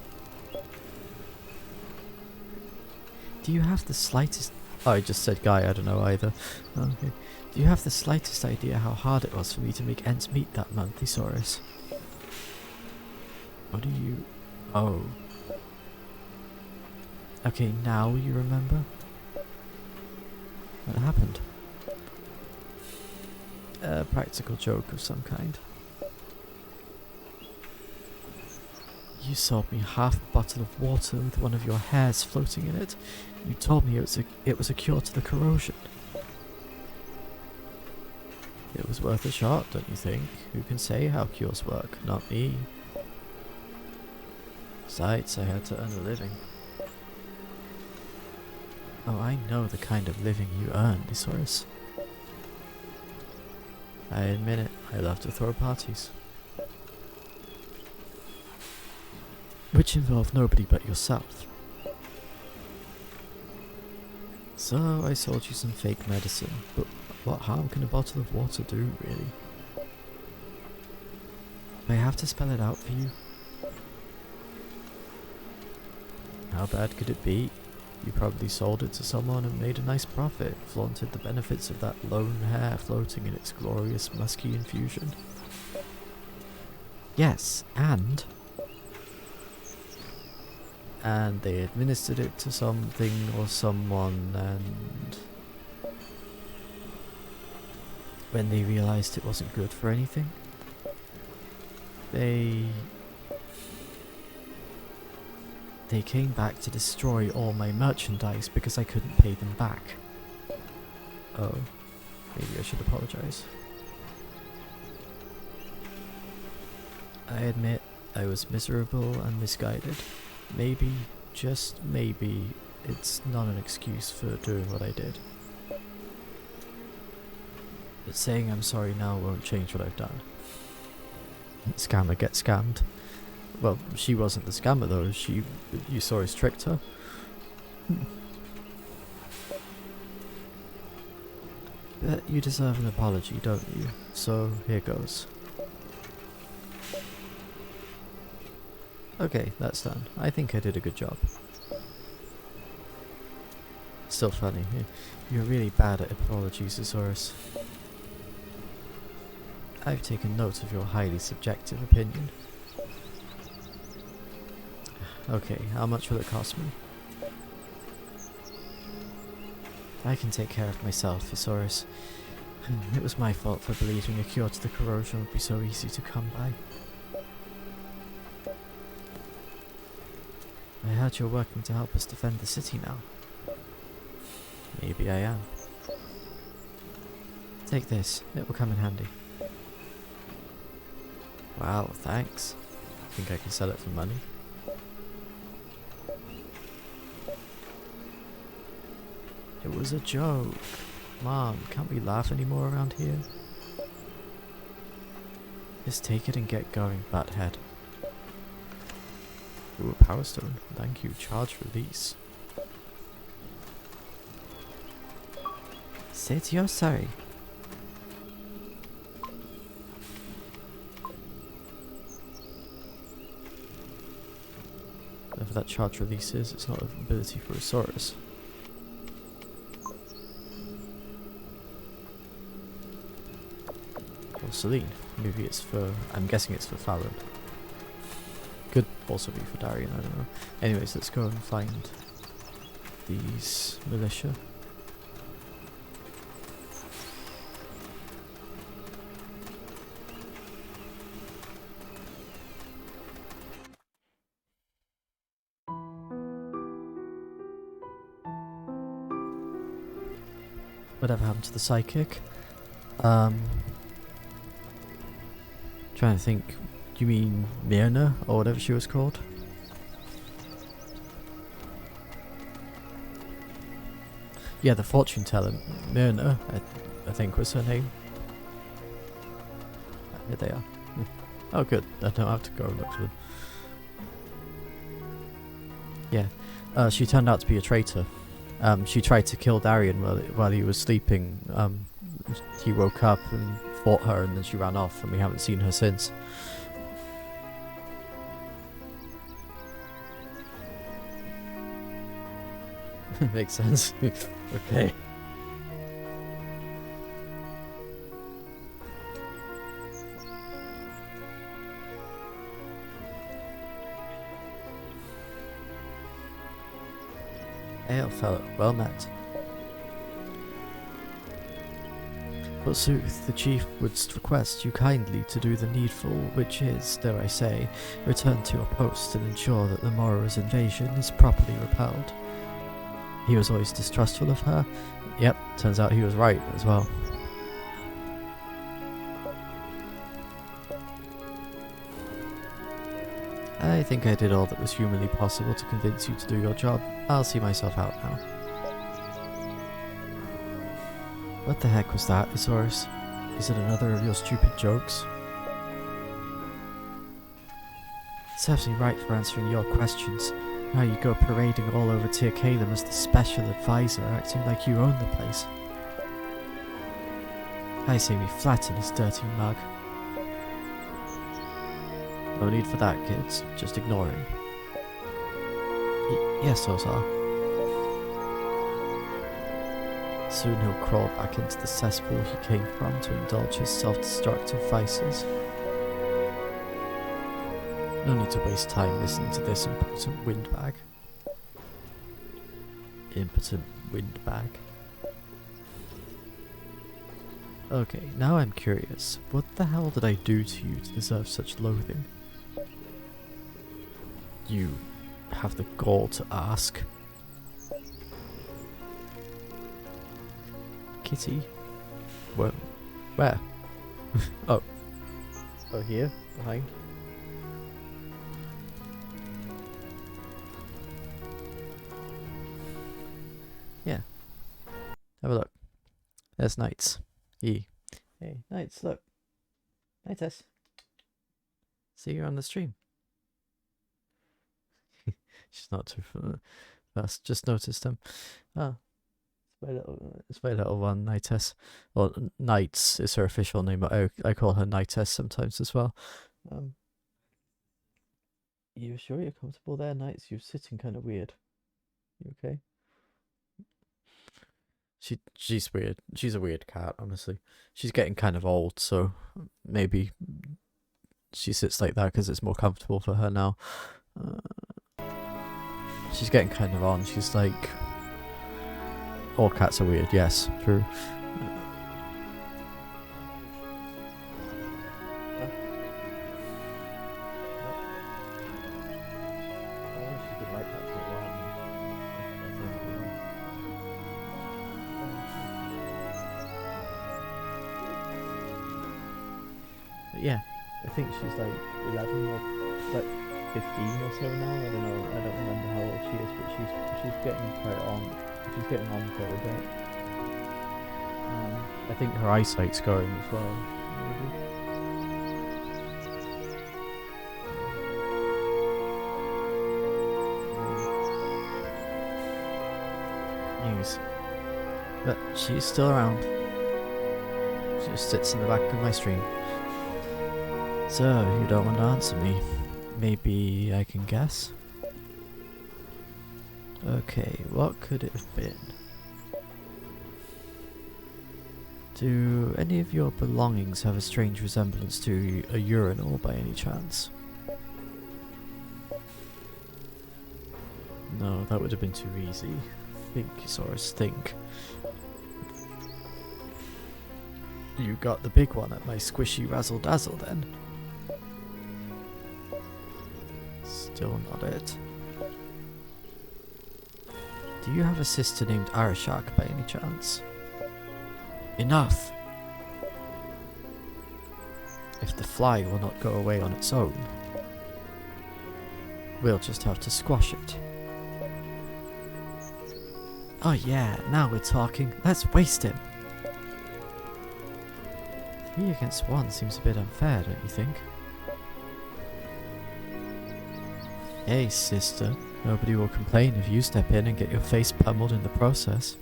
Do you have the slightest... Oh, I just said guy, I don't know either. Okay. Do you have the slightest idea how hard it was for me to make ends meet that month, Thesaurus? What do you... Oh. Okay, now you remember? What happened? A practical joke of some kind. You sold me half a bottle of water with one of your hairs floating in it. You told me it was a cure to the corrosion. It was worth a shot, don't you think? Who can say how cures work? Not me. Besides, I had to earn a living. Oh, I know the kind of living you earn, Thesaurus. I admit it, I love to throw parties. Which involve nobody but yourself. So I sold you some fake medicine, but what harm can a bottle of water do, really? Do I have to spell it out for you? How bad could it be? You probably sold it to someone and made a nice profit, flaunted the benefits of that lone hair floating in its glorious musky infusion. Yes, and they administered it to something or someone, and when they realized it wasn't good for anything, they came back to destroy all my merchandise because I couldn't pay them back. Oh, maybe I should apologize. I admit I was miserable and misguided. Maybe, just maybe, it's not an excuse for doing what I did. But saying I'm sorry now won't change what I've done. Scammer gets scammed. Well, she wasn't the scammer though, Eusaurus tricked her. But you deserve an apology, don't you? So, here goes. Okay, that's done. I think I did a good job. Still funny. You're really bad at apologies, Eusaurus. I've taken note of your highly subjective opinion. Okay, how much will it cost me? I can take care of myself, Thesaurus. It was my fault for believing a cure to the corrosion would be so easy to come by. I heard you're working to help us defend the city now. Maybe I am. Take this, it will come in handy. Wow, thanks. Think I can sell it for money? It was a joke. Mom, can't we laugh anymore around here? Just take it and get going, butthead. Ooh, a power stone. Thank you. Charge release. Said you're sorry. Whatever that charge release is, it's not an ability for a Saurus. Or Celine. Maybe it's for... I'm guessing it's for Fallon. Could also be for Darian, I don't know. Anyways, let's go and find these militia. Whatever happened to the psychic? Trying to think. Do you mean Myrna or whatever she was called? Yeah, the fortune teller, Myrna, I think was her name. Here they are. Oh, good. I don't have to go look for them. Yeah, she turned out to be a traitor. She tried to kill Darian while he was sleeping. He woke up and fought her, and then she ran off, and we haven't seen her since. Makes sense. Okay. Hail, fellow. Well met. Forsooth, the chief would request you kindly to do the needful, which is, dare I say, return to your post and ensure that the morrow's invasion is properly repelled. He was always distrustful of her. Yep, turns out he was right as well. I think I did all that was humanly possible to convince you to do your job. I'll see myself out now. What the heck was that, Isaurus? Is it another of your stupid jokes? Serves me right for answering your questions. Now you go parading all over Tyr Calum as the special advisor, acting like you own the place. I say me flat in his dirty mug. No need for that, kids. Just ignore him. Yes, Ozar. Soon he'll crawl back into the cesspool he came from to indulge his self-destructive vices. No need to waste time listening to this impotent windbag. Impotent windbag. Okay, now I'm curious. What the hell did I do to you to deserve such loathing? You have the gall to ask. Kitty? Where? Oh. Oh, here? Behind? Yeah. Have a look. There's Knights. Hey, Knights, look. Knights. See you on the stream. She's not too fast. Just noticed him. Oh. It's my little one, Knightess. Well, Knights is her official name, but I call her Knightess sometimes as well. You sure you're comfortable there, Knights? You're sitting kind of weird. You okay? She's weird. She's a weird cat, honestly. She's getting kind of old, so maybe she sits like that because it's more comfortable for her now. She's getting kind of on. She's like, all cats are weird. Yes, true. Yeah, I think she's like 11 or like 15 or so now. I don't know. I don't remember how old she is, but she's getting quite on. She's getting on quite a bit. I think her eyesight's going as well. Maybe. News. But she's still around. She just sits in the back of my stream. So, you don't want to answer me. Maybe I can guess? Okay, what could it have been? Do any of your belongings have a strange resemblance to a urinal by any chance? No, that would have been too easy. Think, Isaurus, think. You got the big one at my squishy razzle-dazzle then? Still not it. Do you have a sister named Arashak by any chance? Enough! If the fly will not go away on its own, we'll just have to squash it. Oh yeah, now we're talking. Let's waste him. 3 against 1 seems a bit unfair, don't you think? Hey, sister. Nobody will complain if you step in and get your face pummeled in the process.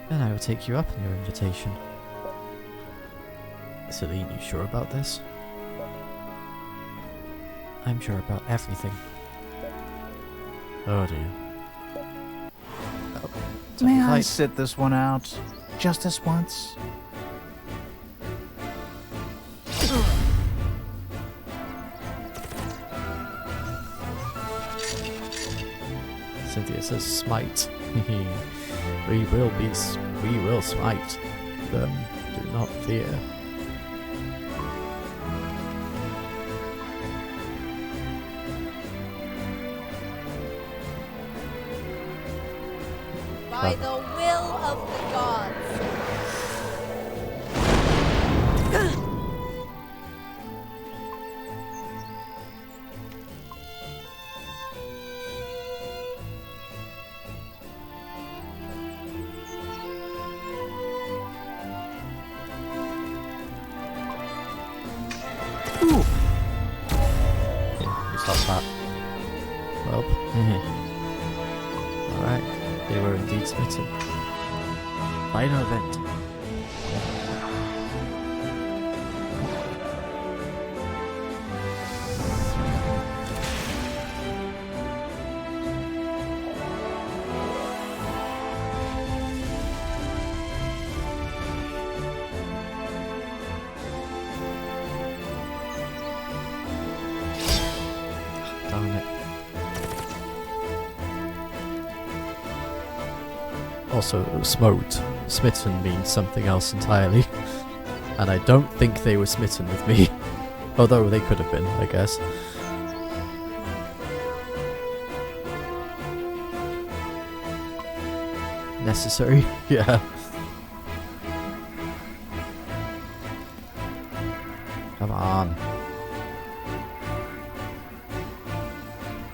Then I will take you up on your invitation. Celine, you sure about this? I'm sure about everything. Oh dear. Oh, May I fight. sit this one out? Just this once? Cynthia says smite. we will smite them. Do not fear. By the will of the gods. Stop that. Well. Alright. They were indeed smitten. Final event. Darn it. Also, smote. Smitten means something else entirely. And I don't think they were smitten with me. Although they could have been, I guess. Necessary? Yeah. Come on.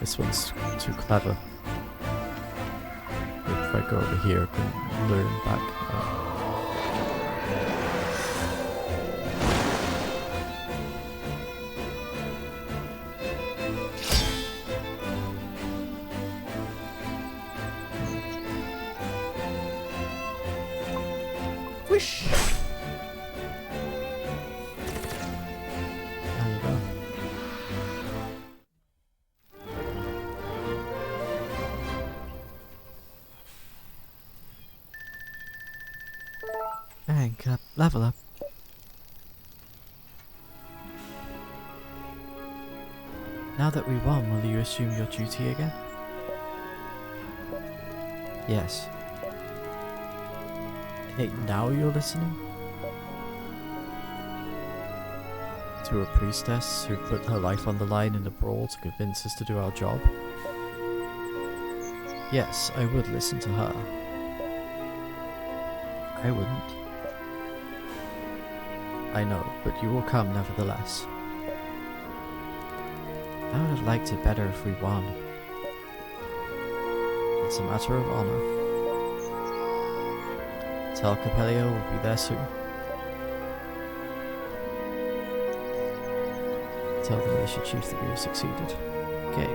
This one's too clever. If I go over here, I can lure him back. Whoosh! There you go. Rank up, level up. Now that we won, will you assume your duty again? Yes. Hey, now you're listening? To a priestess who put her life on the line in a brawl to convince us to do our job? Yes, I would listen to her. I wouldn't. I know, but you will come nevertheless. I would have liked it better if we won. It's a matter of honor. Tell Capellio will be there soon. Tell the militia chief that we have succeeded. Okay.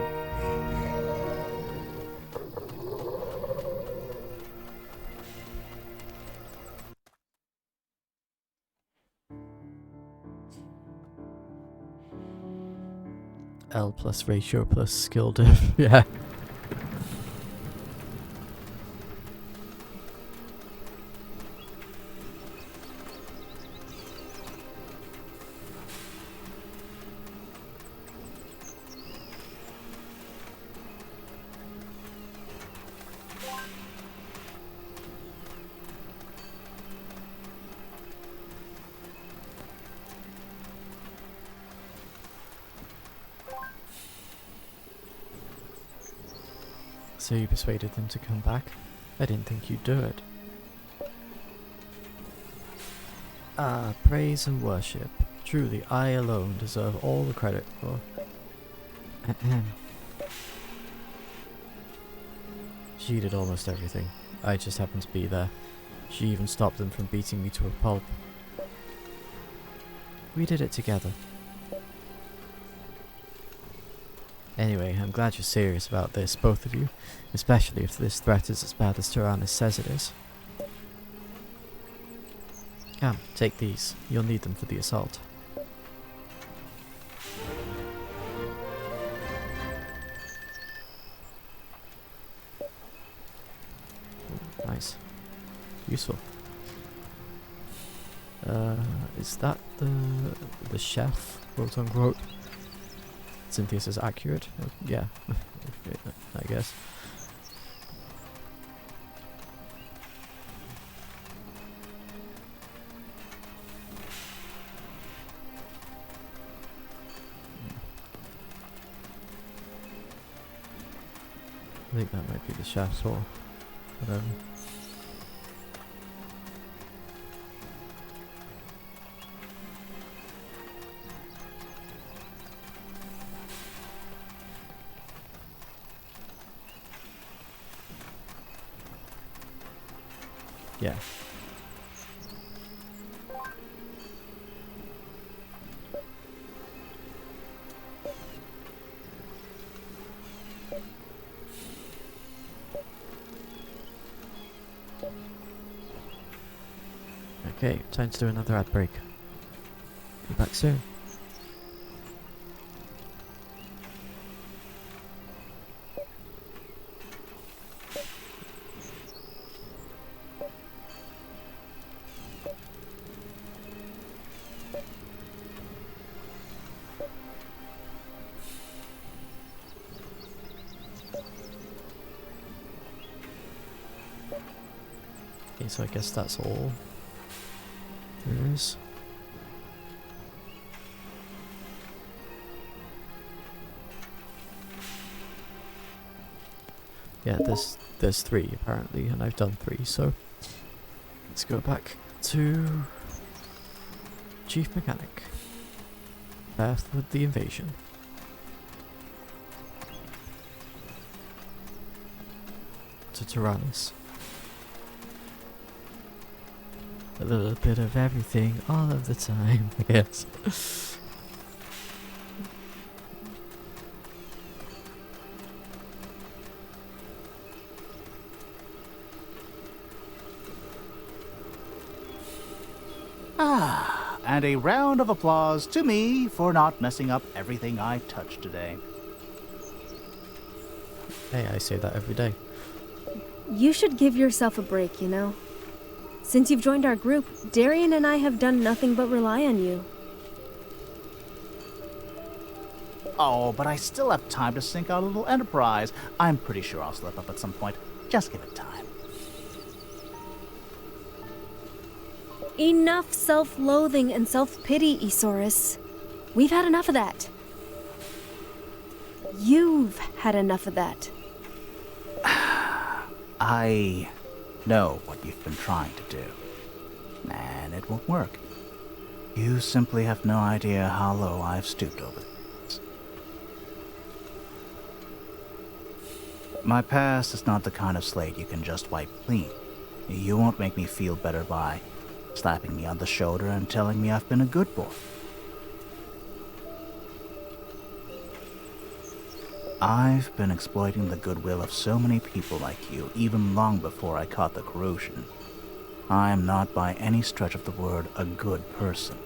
L plus ratio plus skill diff. Yeah. So you persuaded them to come back? I didn't think you'd do it. Ah, praise and worship. Truly, I alone deserve all the credit for... She did almost everything. I just happened to be there. She even stopped them from beating me to a pulp. We did it together. Anyway, I'm glad you're serious about this, both of you. Especially if this threat is as bad as Tyrannus says it is. Come, take these. You'll need them for the assault. Ooh, nice. Useful. Is that the chef, quote unquote? Cynthia says accurate? Yeah, I guess. I think that might be the chef's or whatever. Yeah. Okay, time to do another ad break. Be back soon. Okay, so I guess that's all there is. Yeah, there's 3 apparently, and I've done 3, so let's go back to Chief Mechanic. Path with the invasion. To Tyrannus. A little bit of everything, all of the time, yes. And a round of applause to me for not messing up everything I touched today. Hey, I say that every day. You should give yourself a break, you know? Since you've joined our group, Darian and I have done nothing but rely on you. Oh, but I still have time to sink our little enterprise. I'm pretty sure I'll slip up at some point. Just give it time. Enough self-loathing and self-pity, Isaurus. We've had enough of that. You've had enough of that. I know what you've been trying to do, and it won't work. You simply have no idea how low I've stooped over this. My past is not the kind of slate you can just wipe clean. You won't make me feel better by slapping me on the shoulder and telling me I've been a good boy. I've been exploiting the goodwill of so many people like you, even long before I caught the corrosion. I am not by any stretch of the word a good person.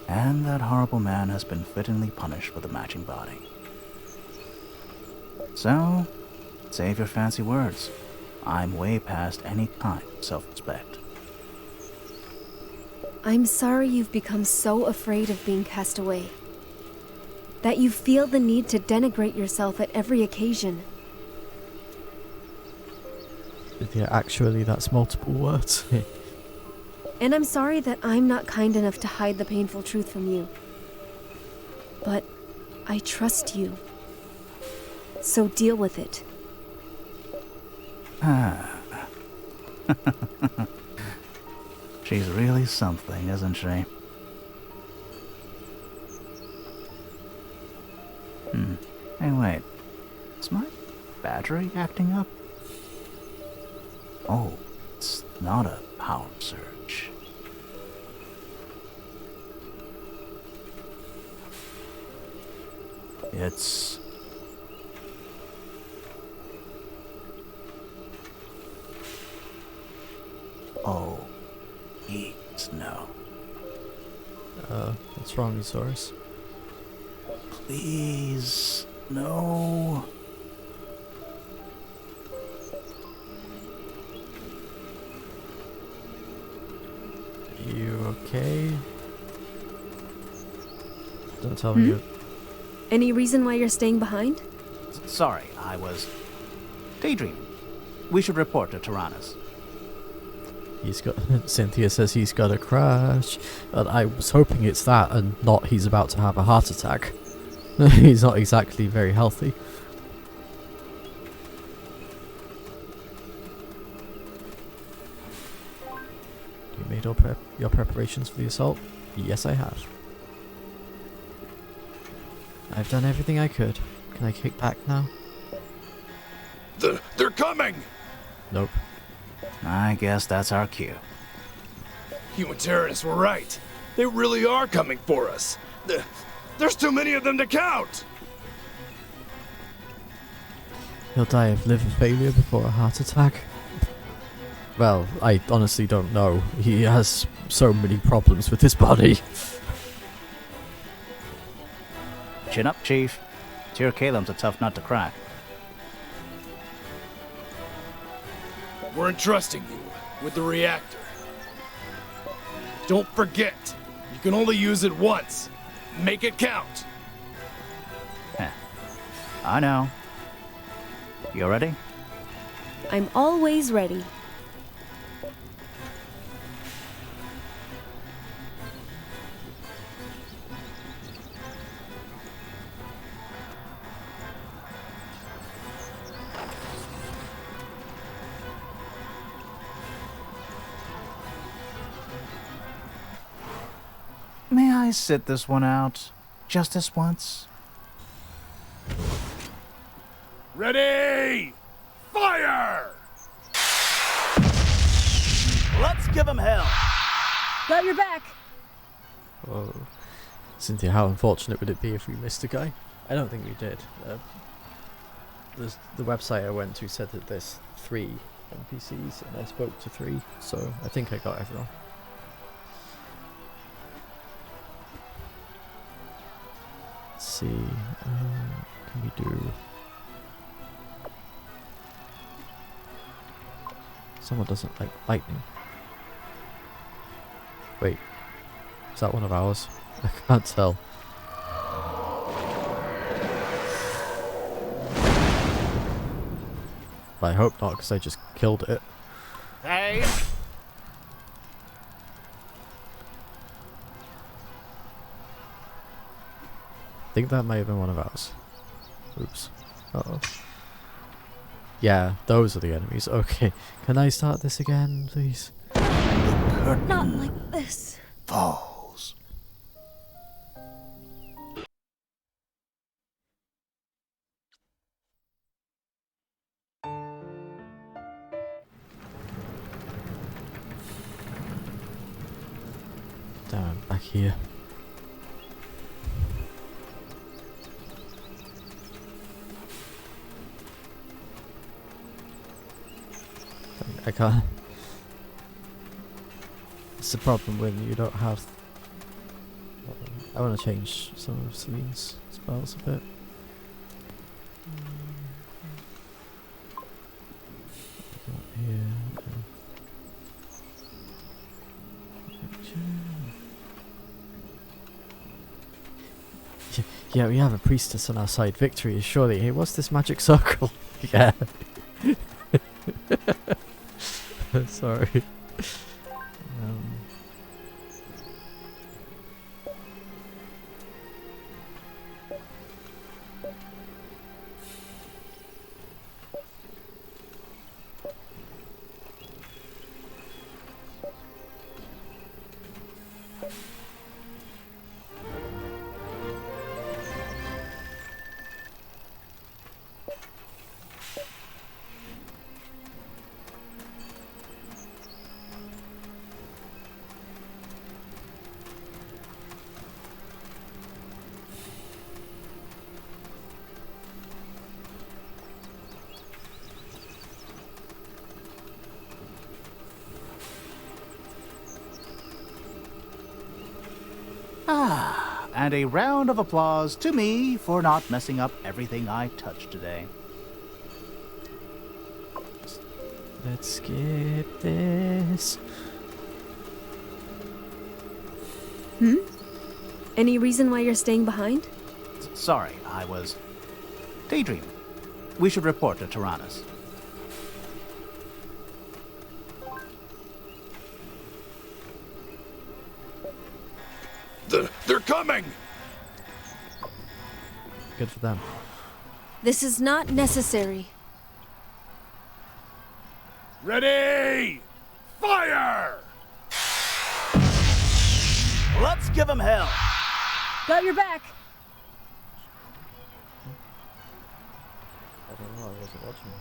And that horrible man has been fittingly punished with a matching body. So, save your fancy words. I'm way past any kind of self-respect. I'm sorry you've become so afraid of being cast away. That you feel the need to denigrate yourself at every occasion. Yeah, actually, that's multiple words. And I'm sorry that I'm not kind enough to hide the painful truth from you. But I trust you. So deal with it. She's really something, isn't she? Hey, wait. Is my battery acting up? Oh, it's not a power surge. It's... Oh, please, no. What's wrong, Isaurus? Please, no. You okay? Don't tell me you... Any reason why you're staying behind? Sorry, I was daydreaming. We should report to Tyrannus. He's got... Cynthia says he's got a crash. And I was hoping it's that and not he's about to have a heart attack. He's not exactly very healthy. You made all your preparations for the assault? Yes, I have. I've done everything I could. Can I kick back now? They're coming! Nope. I guess that's our cue. You and Tyrannus were right. They really are coming for us. There's too many of them to count! He'll die of liver failure before a heart attack. Well, I honestly don't know. He has so many problems with his body. Chin up, Chief. Tyr Kalem's a tough nut to crack. We're entrusting you with the reactor. Don't forget, you can only use it once. Make it count. Heh. I know. You ready? I'm always ready. May I sit this one out? Just this once? Ready! Fire! Let's give him hell! Got your back. Whoa. Cynthia, how unfortunate would it be if we missed a guy? I don't think we did. The website I went to said that there's 3 NPCs and I spoke to 3, so I think I got everyone. Let's see, can we do... Someone doesn't like lightning. Wait, is that one of ours? I can't tell. I hope not, because I just killed it. Hey! I think that may have been one of ours. Oops. Uh-oh. Yeah, those are the enemies. Okay. Can I start this again, please? Not like this. Falls. Damn, I'm back here. I can't. It's the problem when you don't have. I want to change some of Celine's spells a bit. Yeah, we have a priestess on our side. Victory is surely. Hey, what's this magic circle? Yeah. Sorry. And a round of applause to me for not messing up everything I touched today. Let's skip this. Any reason why you're staying behind? Sorry, I was daydreaming. We should report to Tyrannus. They're coming! Good for them. This is not necessary. Ready! Fire! Let's give him hell! Got your back. I don't know, I wasn't watching.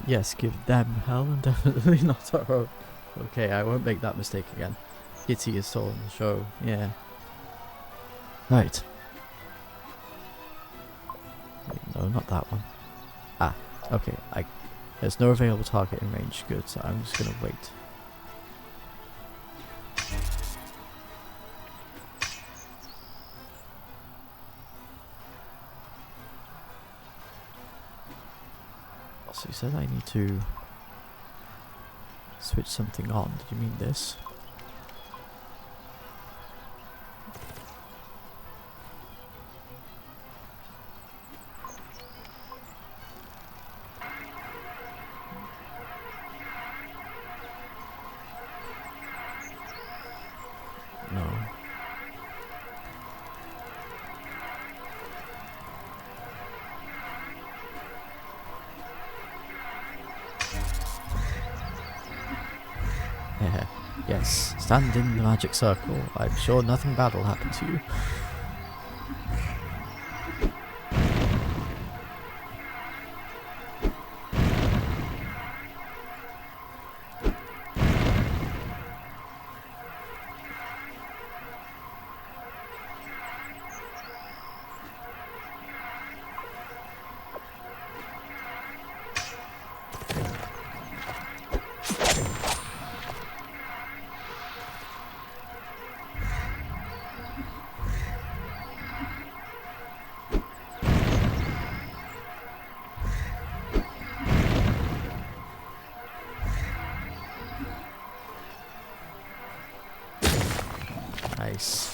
Yes, give them hell and definitely not our own. Okay, I won't make that mistake again. Kitty is still on the show, yeah. Right. Wait, no, not that one. Ah, okay, there's no available target in range. Good, so I'm just gonna wait. So you said I need to switch something on. Did you mean this? No. Yes, stand in the magic circle. I'm sure nothing bad will happen to you. Nice.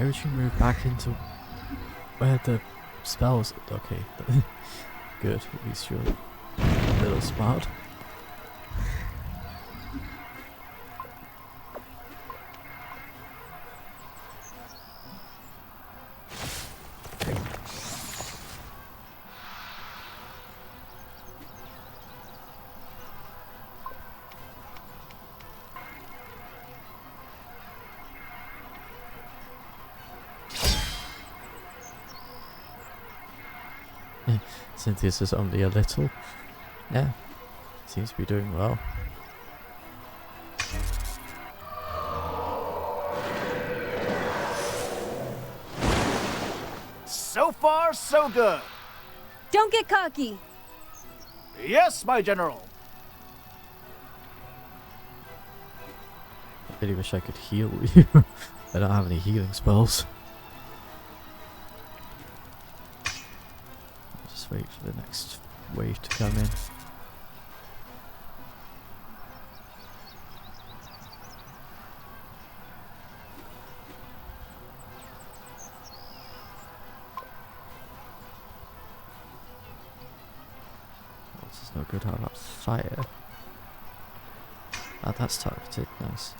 Why would you move back into where the spells? Okay, good. At least you're a little smart. Cynthia's is only a little. Yeah, seems to be doing well. So far, so good. Don't get cocky. Yes, my general. I really wish I could heal you. I don't have any healing spells. Just wait for the next wave to come in. This is no good. How about fire? Ah, that's targeted. Nice.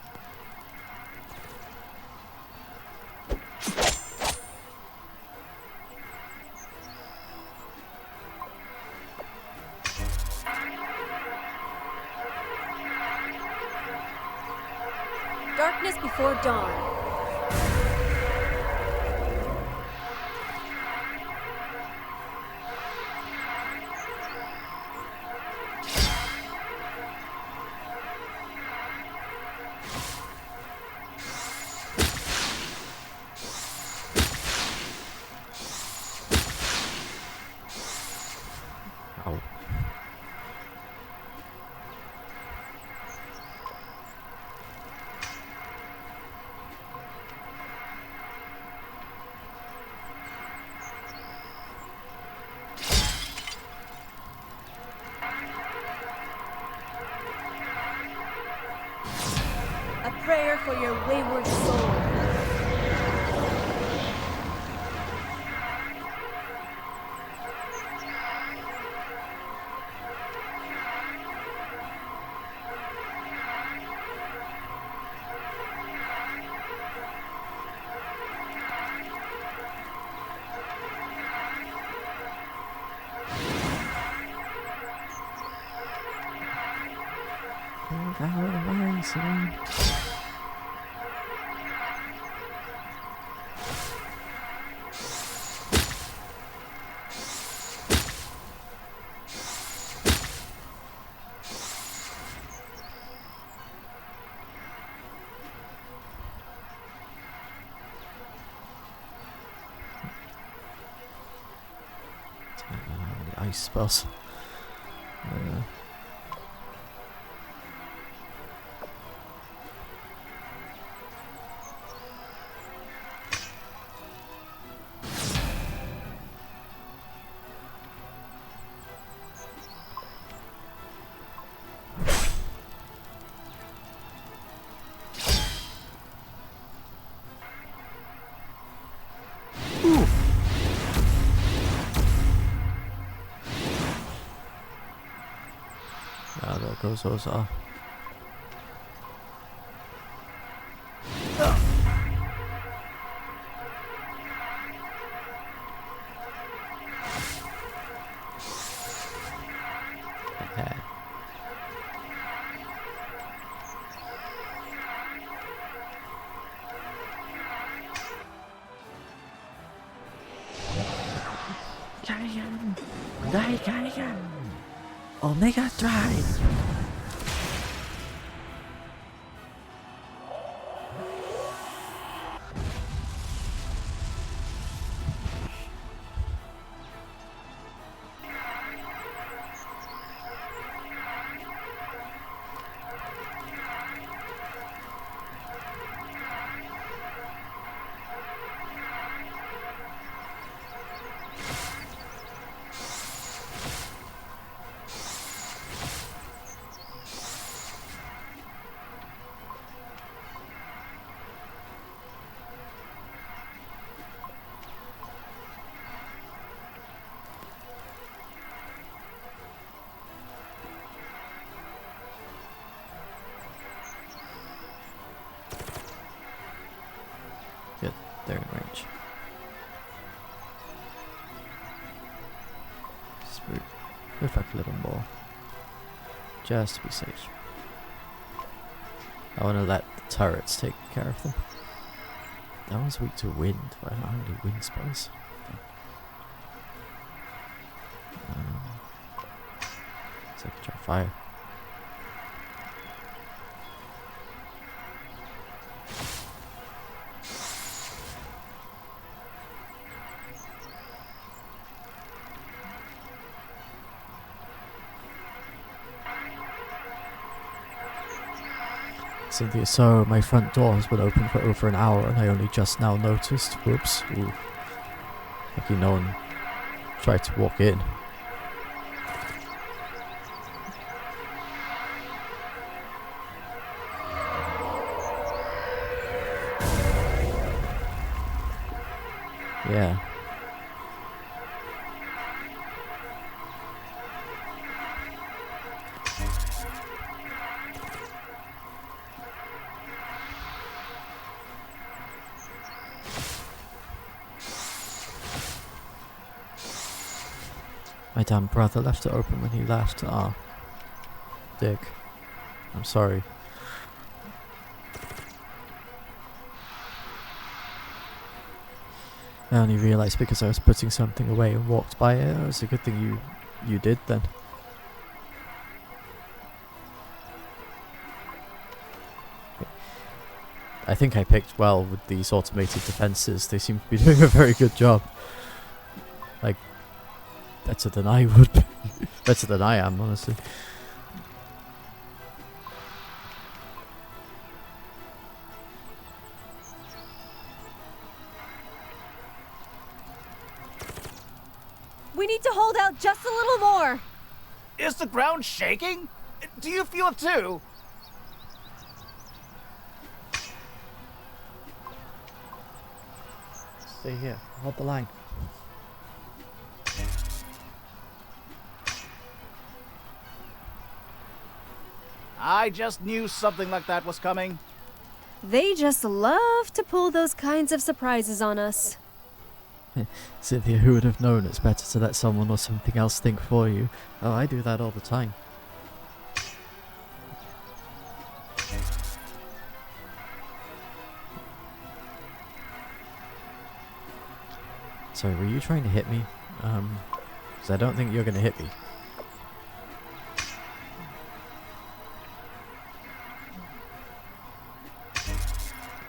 Darkness before dawn. Ow. A prayer for your wayward soul. Move out of the way, son. I don't have any ice spells. Ah, there goes those are. Giant! Die Giant! Omega Drive! move back a little more. Just to be safe. I want to let the turrets take care of them. That one's weak to wind, but I don't have any wind spells. So I can try fire. Cynthia, so my front door has been open for over an hour and I only just now noticed. Whoops. Ooh. Lucky no one tried to walk in. Yeah. My damn brother left it open when he left. Ah. Dick. I'm sorry. I only realised because I was putting something away and walked by it. It was a good thing you did then. I think I picked well with these automated defences. They seem to be doing a very good job. Like, better than I would be. Better than I am, honestly. We need to hold out just a little more. Is the ground shaking? Do you feel it too? Stay here. Hold the line. I just knew something like that was coming. They just love to pull those kinds of surprises on us. Cynthia, who would have known it's better to let someone or something else think for you? Oh, I do that all the time. Sorry, were you trying to hit me? Because I don't think you're going to hit me.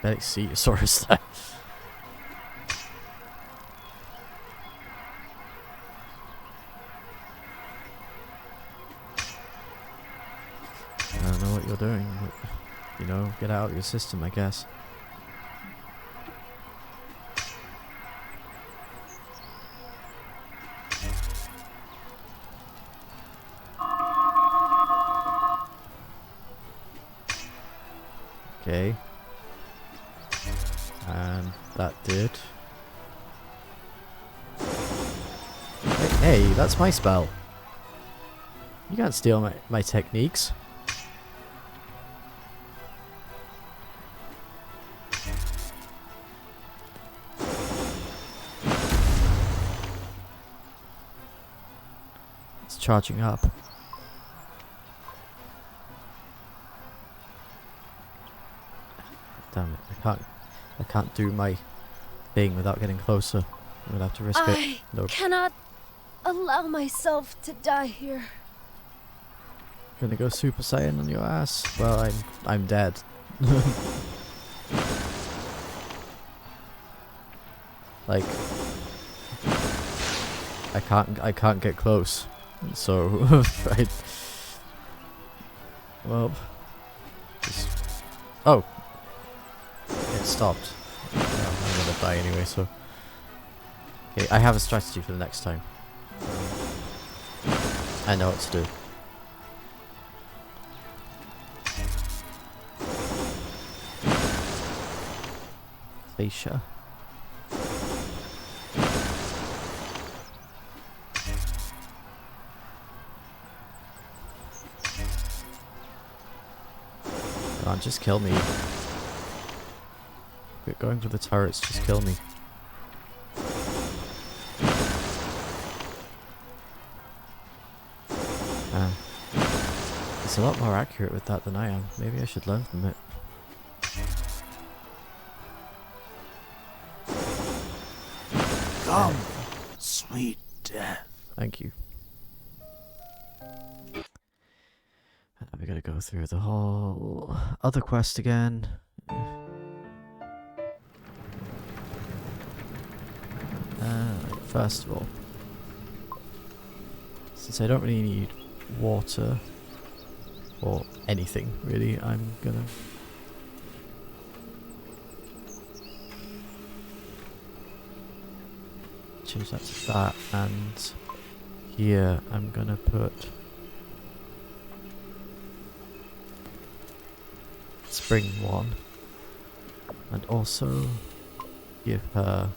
Better see your Saurus there. I don't know what you're doing, but, you know, get out of your system, I guess. Okay. And that did. Hey, that's my spell. You can't steal my techniques. It's charging up. Damn it, I can't do my thing without getting closer. I'm gonna have to risk it. I Nope. cannot allow myself to die here. Gonna go Super Saiyan on your ass? Well, I'm dead. Like, I can't get close. So, right. Well, oh, it stopped. Well, I'm gonna die anyway. So, okay, I have a strategy for the next time. I know what to do. Aisha. Come on, just kill me. Quit going for the turrets, just kill me. It's a lot more accurate with that than I am. Maybe I should learn from it. Come, sweet death. Thank you. We gotta go through the whole other quest again. First of all, since I don't really need water or anything really, I'm gonna change that to that, and here I'm gonna put spring one, and also give her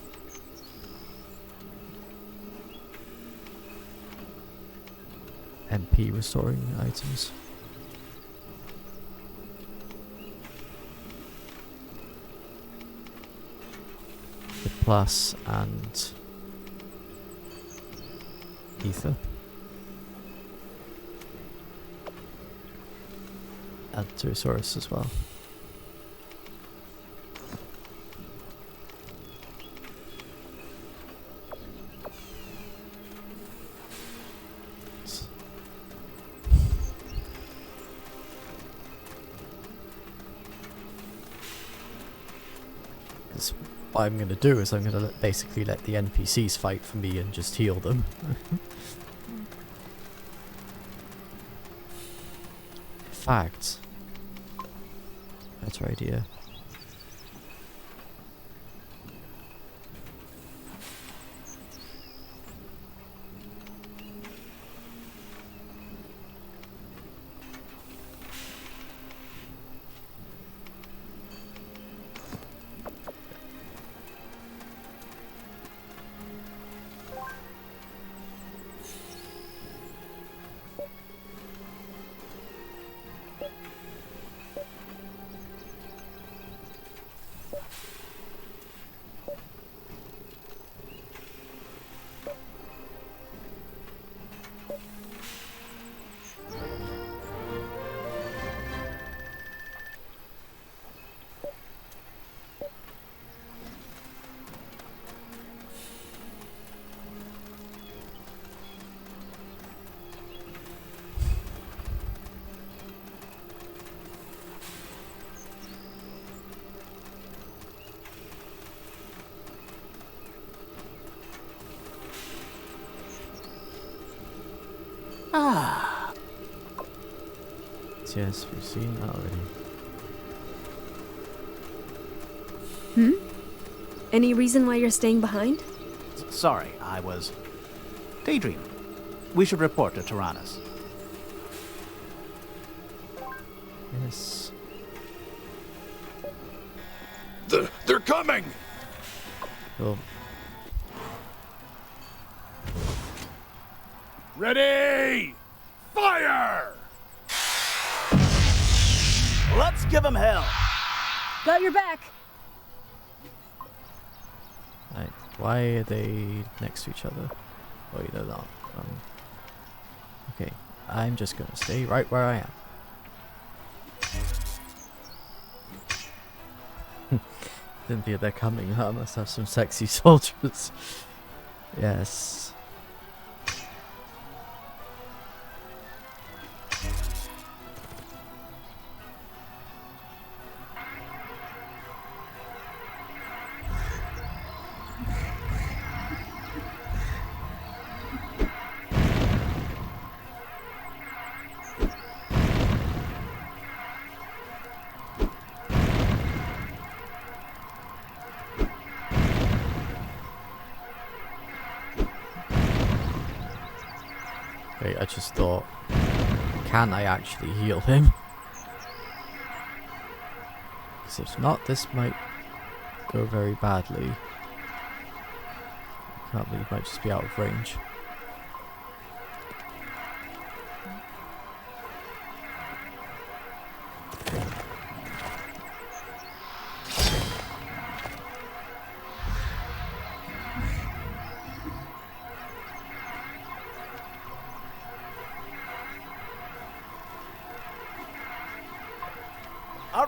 MP restoring items. The plus and ether. And Pterosaurus as well. What I'm going to do is I'm going to basically let the NPCs fight for me and just heal them. In fact, better idea. Ah, Yes, we've seen that already. Any reason why you're staying behind? sorry, I was daydreaming. We should report to Tyrannus. Yes. They're coming! Well, Ready! Fire! Let's give him hell. Got your back. right. Why are they next to each other? Oh, you know that. Okay, I'm just gonna stay right where I am. Didn't think they're coming. I must have some sexy soldiers. Yes. Wait, I just thought, can I actually heal him? Because if not, this might go very badly. Can't believe he might just be out of range.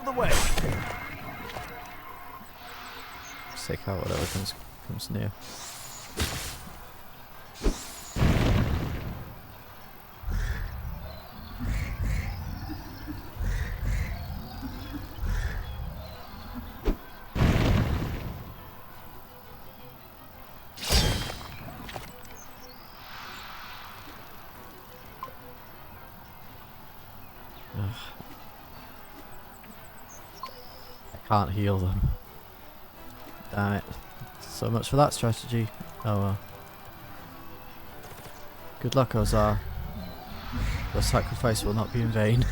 the way. Just take out whatever comes near. I can't heal them. Damn it. So much for that strategy. Oh well. Good luck, Ozar. Your sacrifice will not be in vain.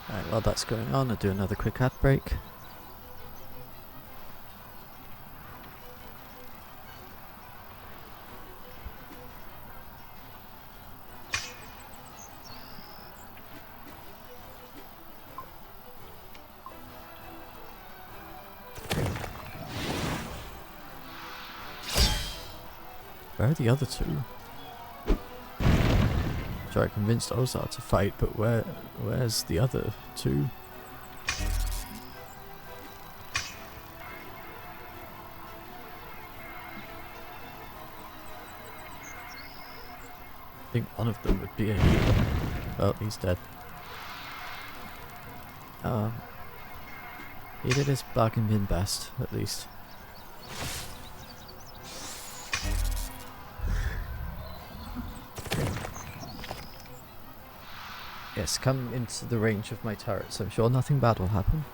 Right, while that's going on, I'll do another quick ad break. Where are the other two? Sure, I convinced Ozar to fight, but where's the other two? I think one of them would be a hero. Oh, he's dead. He did his bargain bin best, at least. Yes, come into the range of my turrets. I'm sure nothing bad will happen.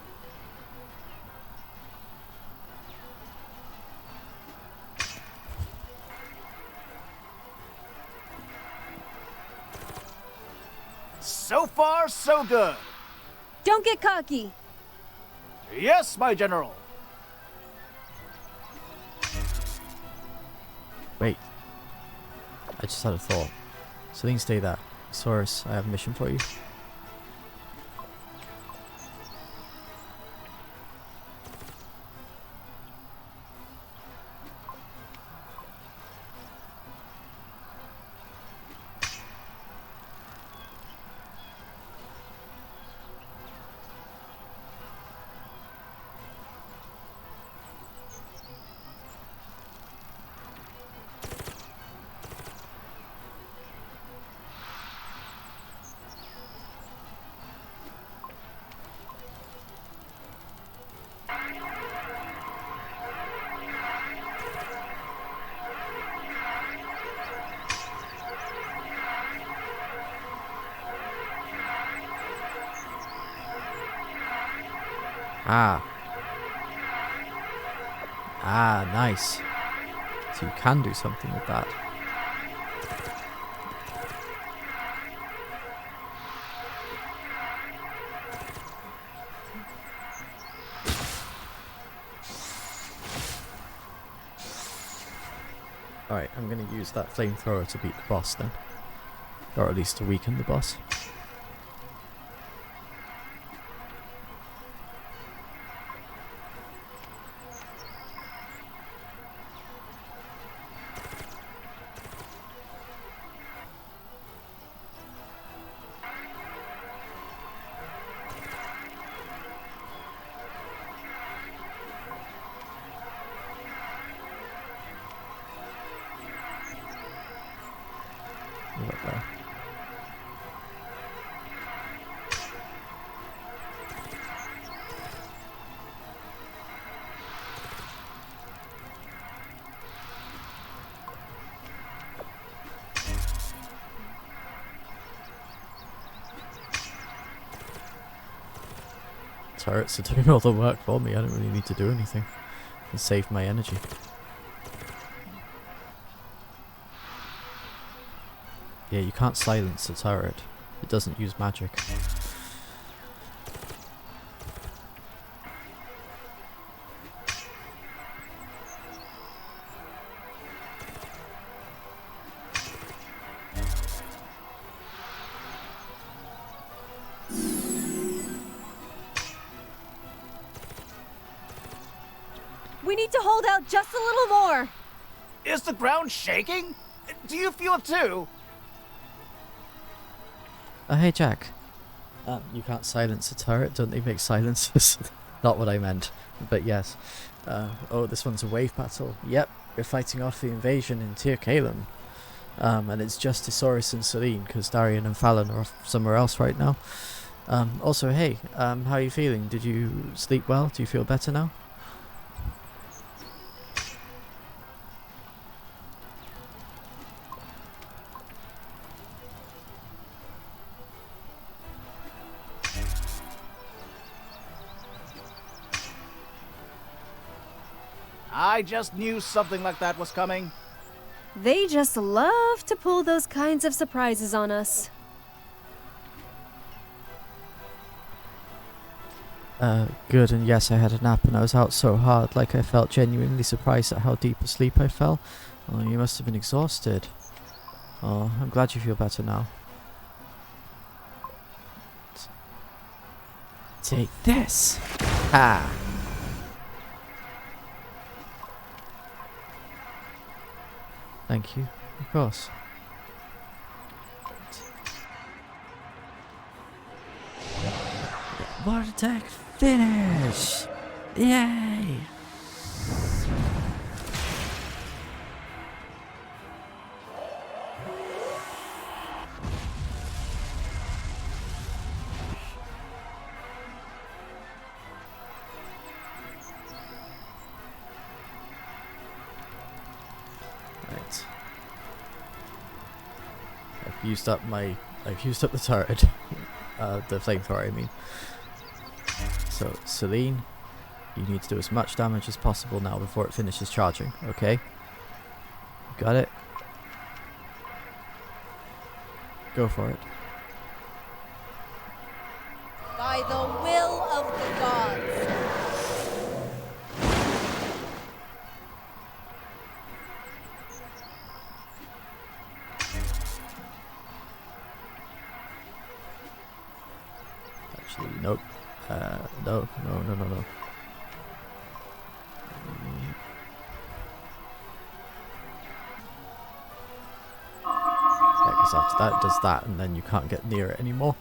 So far, so good. Don't get cocky! Yes, my general. Wait. I just had a thought. Celine, stay there. Saurus, I have a mission for you. Nice. So you can do something with that. Alright, I'm going to use that flamethrower to beat the boss then. Or at least to weaken the boss. Look there. Turrets are doing all the work for me. I don't really need to do anything. And save my energy. Yeah, you can't silence a turret. It doesn't use magic. to hold out just a little more. Is the ground shaking? Do you feel it too? Hey, Jack. You can't silence a turret, don't they make silencers? Not what I meant, but yes. Oh, this one's a wave battle. Yep, we're fighting off the invasion in Tir Kalem. And it's just Isaurus and Celine, because Darian and Fallon are off somewhere else right now. Also, hey, how are you feeling? Did you sleep well? Do you feel better now? I just knew something like that was coming. They just love to pull those kinds of surprises on us. Good, and yes, I had a nap and I was out so hard, like I felt genuinely surprised at how deep asleep I fell. Oh, you must have been exhausted. Oh, I'm glad you feel better now. Take this! Ah! Thank you, of course. Water attack finish! Yay! Right. I've used up the turret. The flamethrower, I mean. So, Celine, you need to do as much damage as possible now before it finishes charging, okay? Got it? Go for it. By the will of the gods. Actually, nope. No. Yeah, because after that it does that, and then you can't get near it anymore.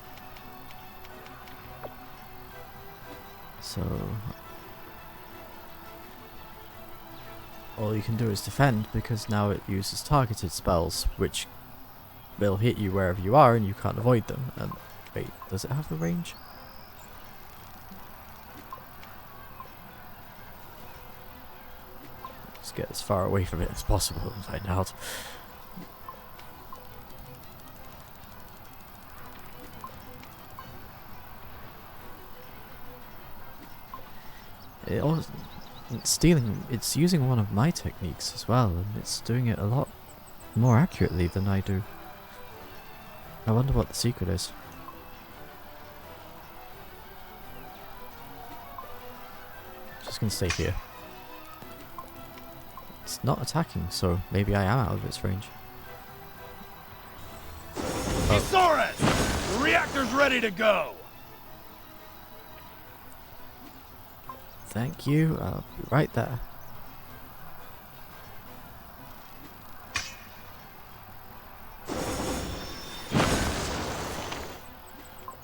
So all you can do is defend, because now it uses targeted spells, which will hit you wherever you are, and you can't avoid them. And wait, does it have the range? Just get as far away from it as possible and find out. It's using one of my techniques as well, and it's doing it a lot more accurately than I do. I wonder what the secret is. Just gonna stay here. It's not attacking, so maybe I am out of its range. Isaurus! The reactor's ready to go! Thank you, I'll be right there.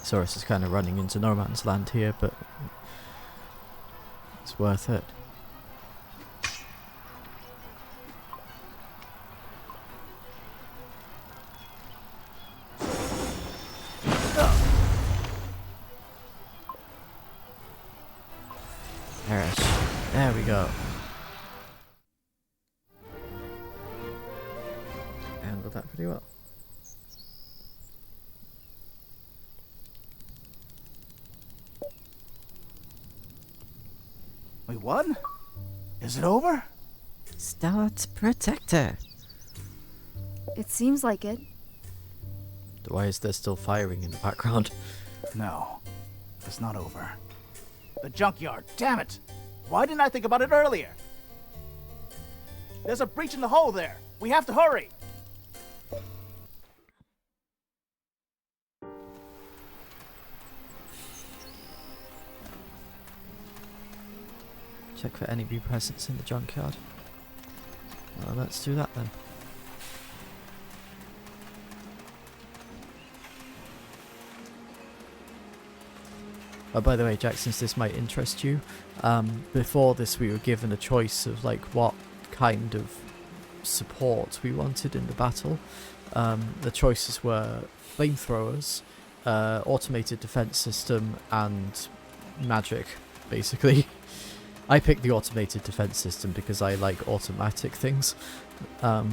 Saurus is kind of running into no man's land here, but it's worth it. There we go. Handled that pretty well. We won? Is it over? Start Protector. It seems like it. Why is there still firing in the background? No, it's not over. The junkyard, damn it! Why didn't I think about it earlier? There's a breach in the hull there. We have to hurry. Check for enemy presence in the junkyard. Well, let's do that then. Oh, by the way, Jack, since this might interest you, before this we were given a choice of like what kind of support we wanted in the battle. The choices were flamethrowers, automated defense system, and magic, basically. I picked the automated defense system because I like automatic things, but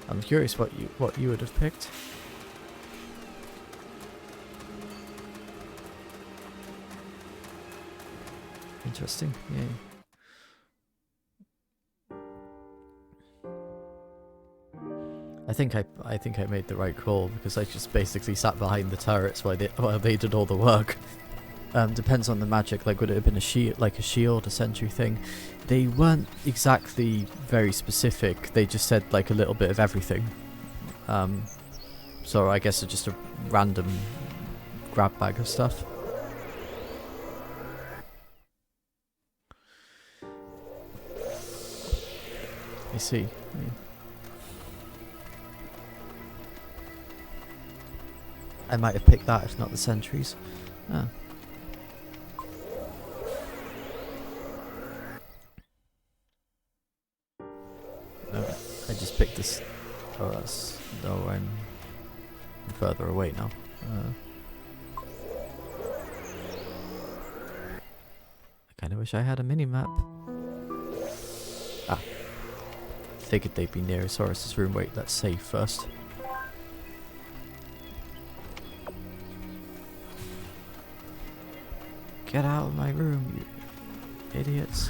I'm curious what you would have picked. Interesting, yeah. I think I made the right call because I just basically sat behind the turrets while they did all the work. Depends on the magic. Like, would it have been a shield, a sentry thing? They weren't exactly very specific. They just said like a little bit of everything. So I guess it's just a random grab bag of stuff. I see. Yeah. I might have picked that if not the sentries. Ah. No, I just picked this. Oh, that's... No, I'm further away now. I kinda wish I had a mini-map. Ah. Figured they'd be near Saurus's room. Wait, let's save first. Get out of my room, you idiots.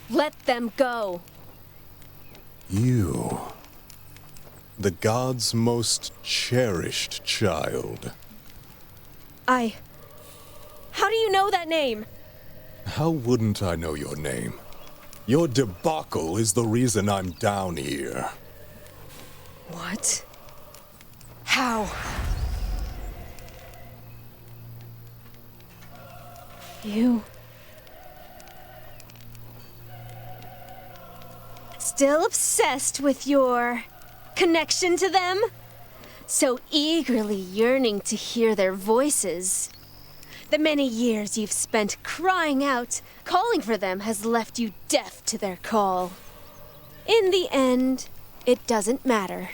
Let them go! You, the god's most cherished child. How do you know that name? How wouldn't I know your name? Your debacle is the reason I'm down here. What? How? You... Still obsessed with your connection to them? So eagerly yearning to hear their voices. The many years you've spent crying out, calling for them has left you deaf to their call. In the end, it doesn't matter.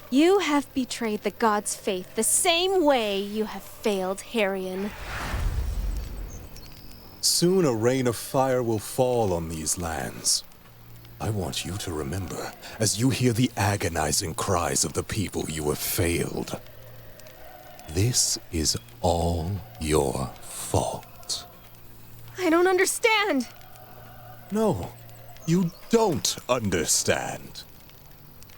You have betrayed the god's faith the same way you have failed Harrion. Soon a rain of fire will fall on these lands. I want you to remember as you hear the agonizing cries of the people you have failed. This is all your fault. I don't understand. No, you don't understand.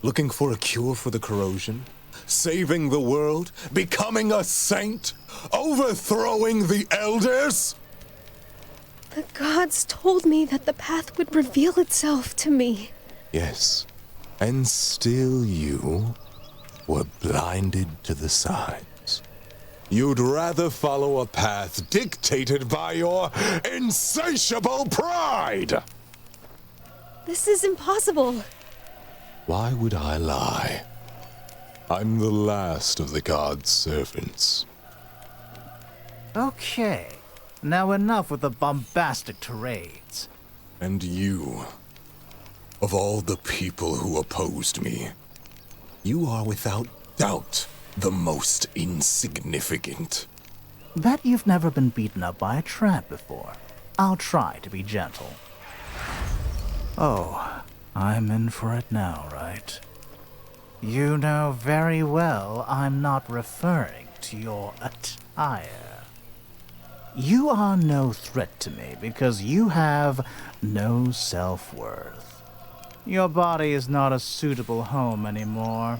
Looking for a cure for the corrosion? Saving the world? Becoming a saint? Overthrowing the elders? The gods told me that the path would reveal itself to me. Yes, and still you were blinded to the signs. You'd rather follow a path dictated by your insatiable pride! This is impossible. Why would I lie? I'm the last of the god's servants. Okay, now enough with the bombastic tirades. And you, of all the people who opposed me, you are without doubt the most insignificant. Bet you've never been beaten up by a tramp before. I'll try to be gentle. Oh, I'm in for it now, right? You know very well I'm not referring to your attire. You are no threat to me because you have no self-worth. Your body is not a suitable home anymore.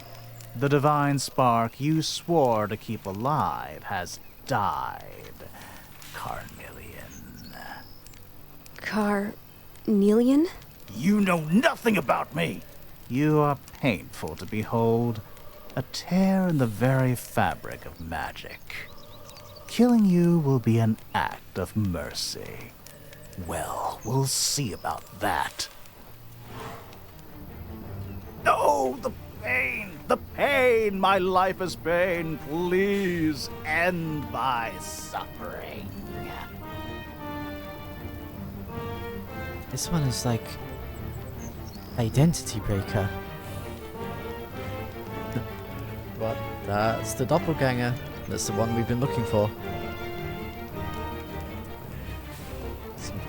The divine spark you swore to keep alive has died, Carnelian. Carnelian? You know nothing about me! You are painful to behold. A tear in the very fabric of magic. killing you will be an act of mercy. Well, we'll see about that. No, the pain! The pain! My life is pain! Please end my suffering. This one is like identity breaker. What? That's the doppelganger. That's the one we've been looking for.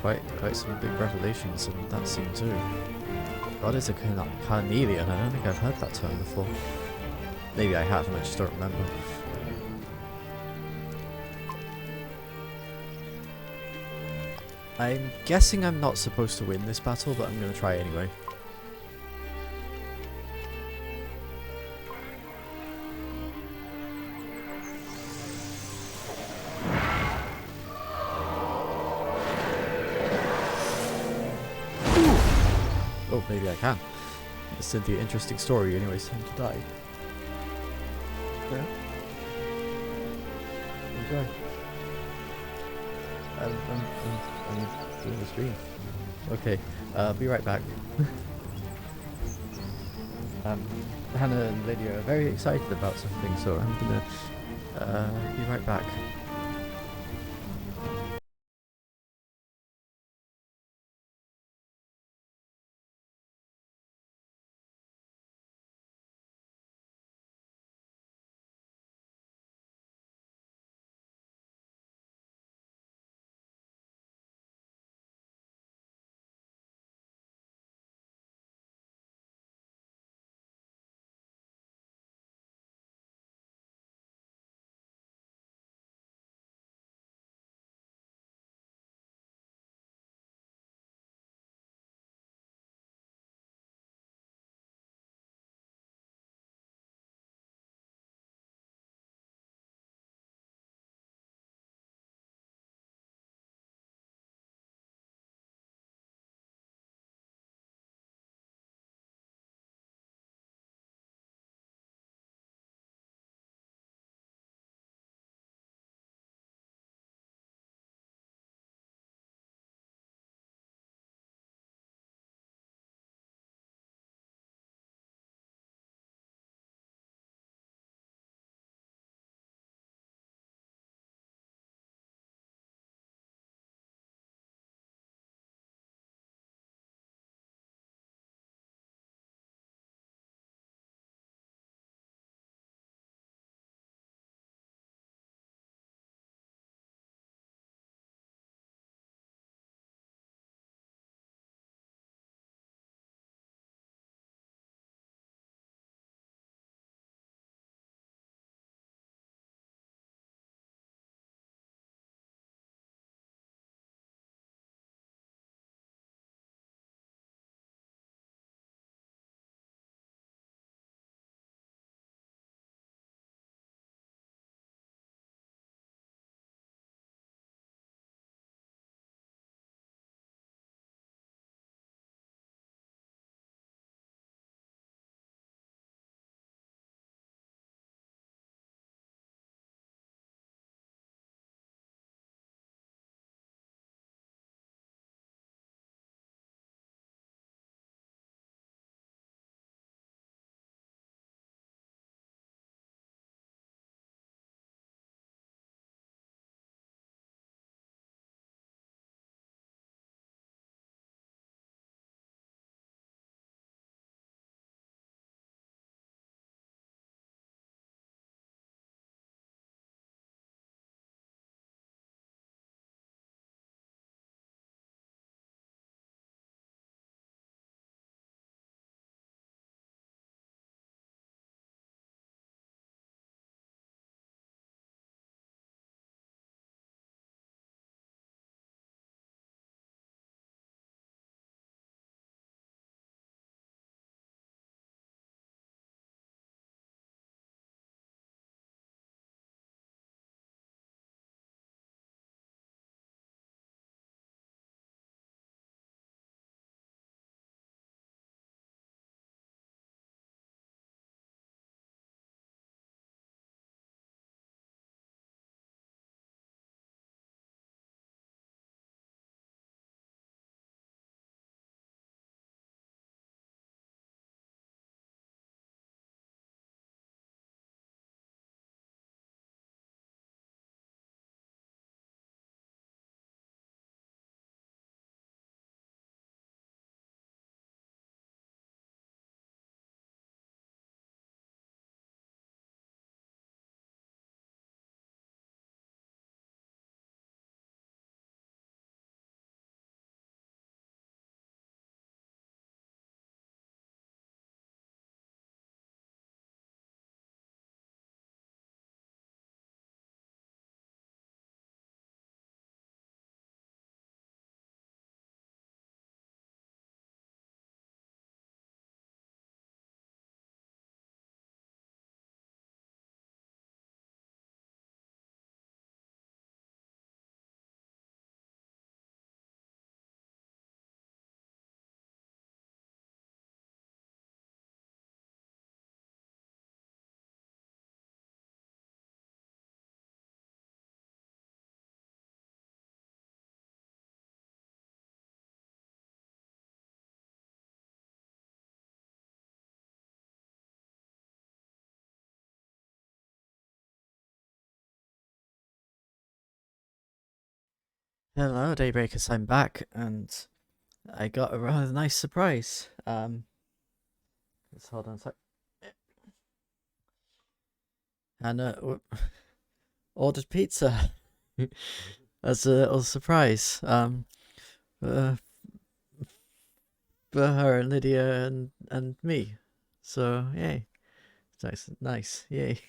Quite some big revelations in that scene too. What is a carnelian? I don't think I've heard that term before. Maybe I have and I just don't remember. I'm guessing I'm not supposed to win this battle, but I'm going to try anyway. Oh, maybe I can. It's the interesting story anyways, time to die. Yeah. Enjoy. I'm doing the stream. Okay, be right back. Hannah and Lydia are very excited about something, so I'm gonna be right back. Hello, Daybreakers. I'm back, and I got a rather nice surprise. Let's hold on a sec. And ordered pizza as a little surprise. For her and Lydia and me. So yay, it's nice, yay.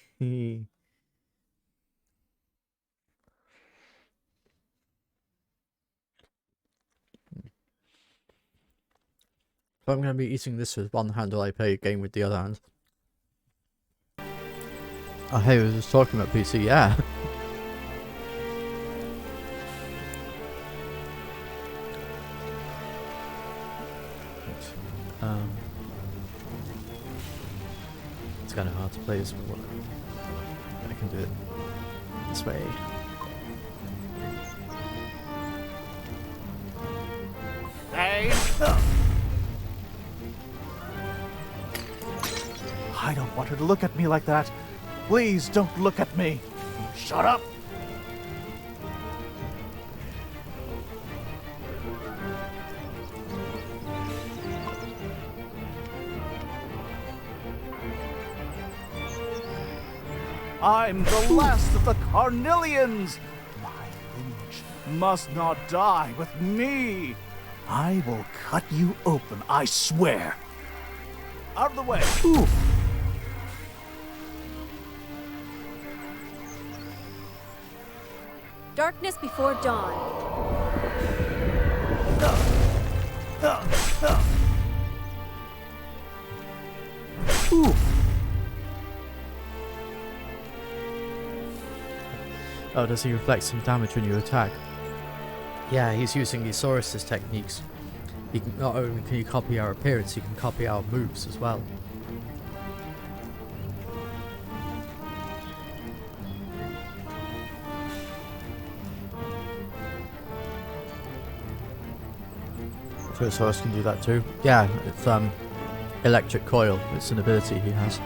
So I'm going to be eating this with one hand while I play a game with the other hand. Oh hey, we were just talking about pizza, yeah. It's kind of hard to play this, but I can do it this way. Hey! I don't want her to look at me like that. Please don't look at me. Shut up! I'm the last of the Carnelians! My lineage must not die with me! I will cut you open, I swear! Out of the way! Ooh. Darkness before dawn. Ooh. Oh, does he reflect some damage when you attack? Yeah, he's using the Saurus's techniques. He can, not only can you copy our appearance, he can copy our moves as well. Saurus can do that too. Yeah, it's electric coil. It's an ability he has.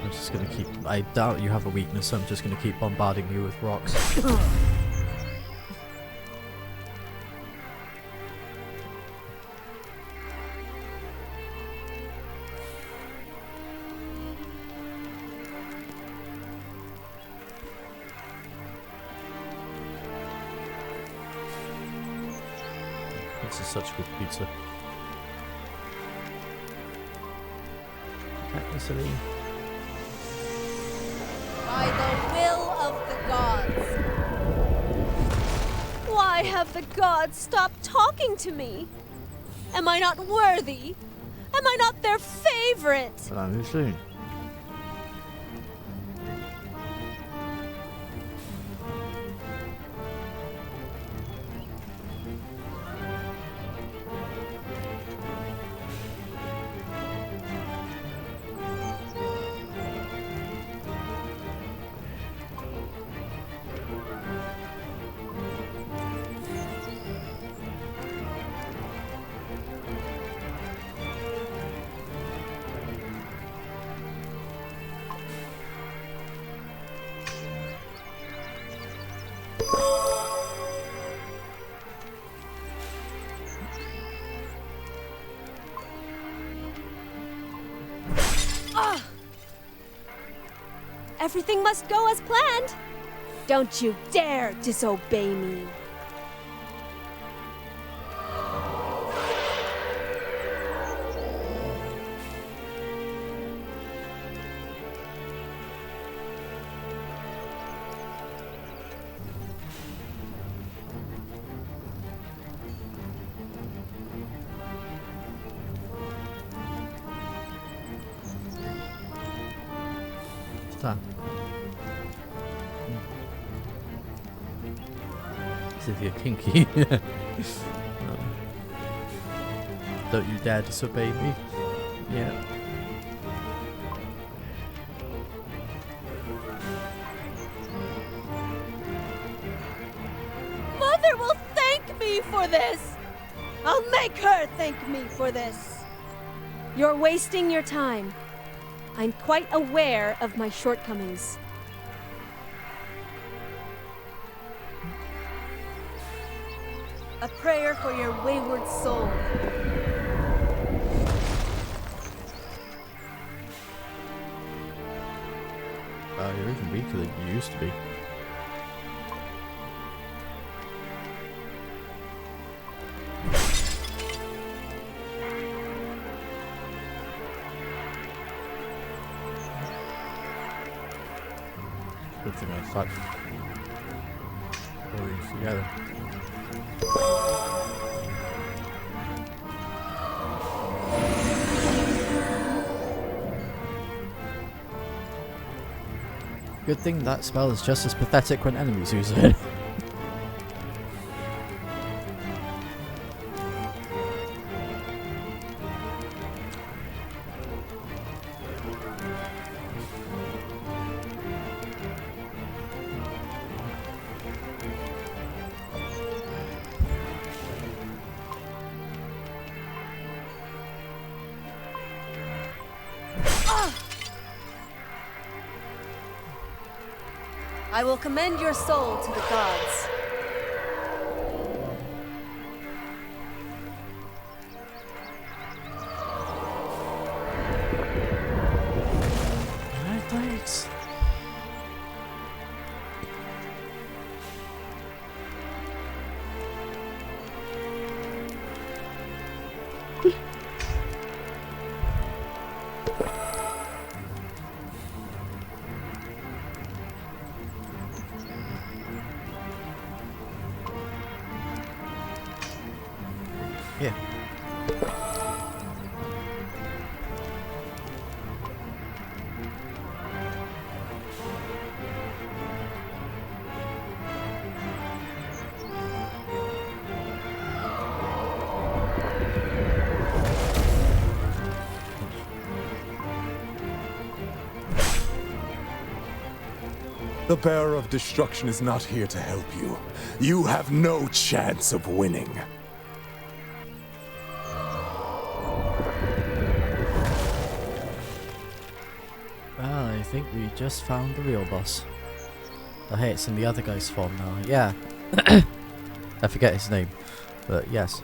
I'm just gonna keep. I doubt you have a weakness, so I'm just gonna keep bombarding you with rocks. This is such good pizza. Technically. By the will of the gods. Why have the gods stopped talking to me? Am I not worthy? Am I not their favorite? But I'm soon. Everything must go as planned. Don't you dare disobey me. Done. As if you're kinky. Don't you dare disobey me. Yeah. Mother will thank me for this! I'll make her thank me for this! You're wasting your time. I'm quite aware of my shortcomings. A prayer for your wayward soul. You're even weaker than you used to be. Good thing I thought all these together. Good thing that spell is just as pathetic when enemies use it. I will commend your soul to the gods. Thanks. Yeah. The Bearer of Destruction is not here to help you. You have no chance of winning. Well, I think we just found the real boss. Oh, hey, it's in the other guy's form now. Yeah. I forget his name, but yes.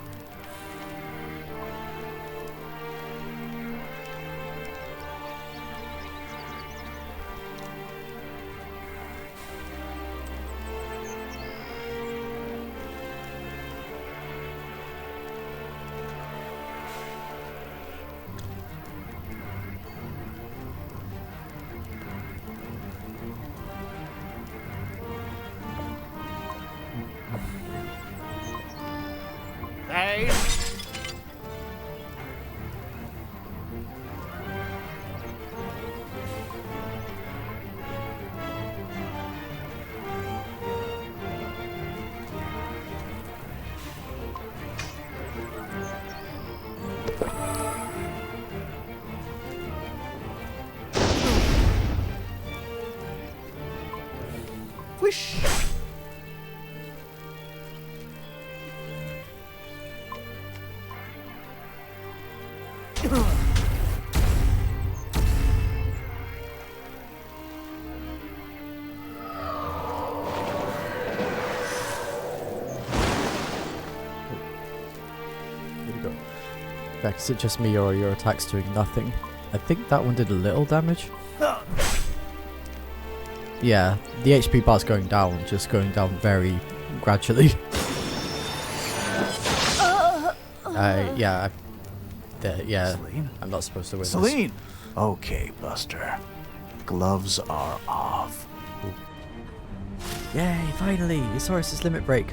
Whoosh! Here we go. Beck, is it just me or are your attacks doing nothing? I think that one did a little damage. Yeah, the HP bar's going down, just going down very gradually. Yeah, Celine? I'm not supposed to win this. Celine! Okay, Buster. Gloves are off. Yay, finally! Isaurus' limit break.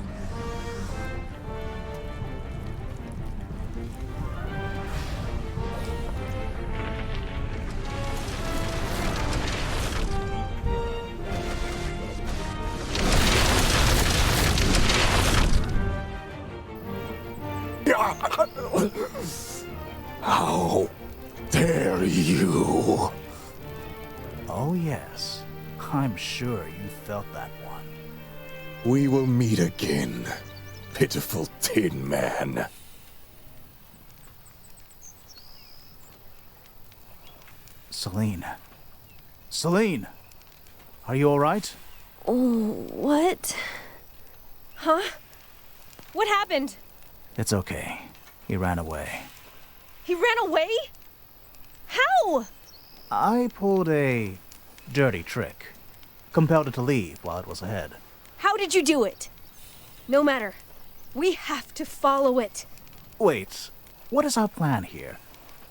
How dare you? Oh, yes. I'm sure you felt that one. We will meet again. pitiful tin man. Celine. Celine! Are you alright? Oh, what? Huh? What happened? It's okay. He ran away. He ran away? How? I pulled a dirty trick. Compelled it to leave while it was ahead. How did you do it? No matter. We have to follow it. Wait, what is our plan here?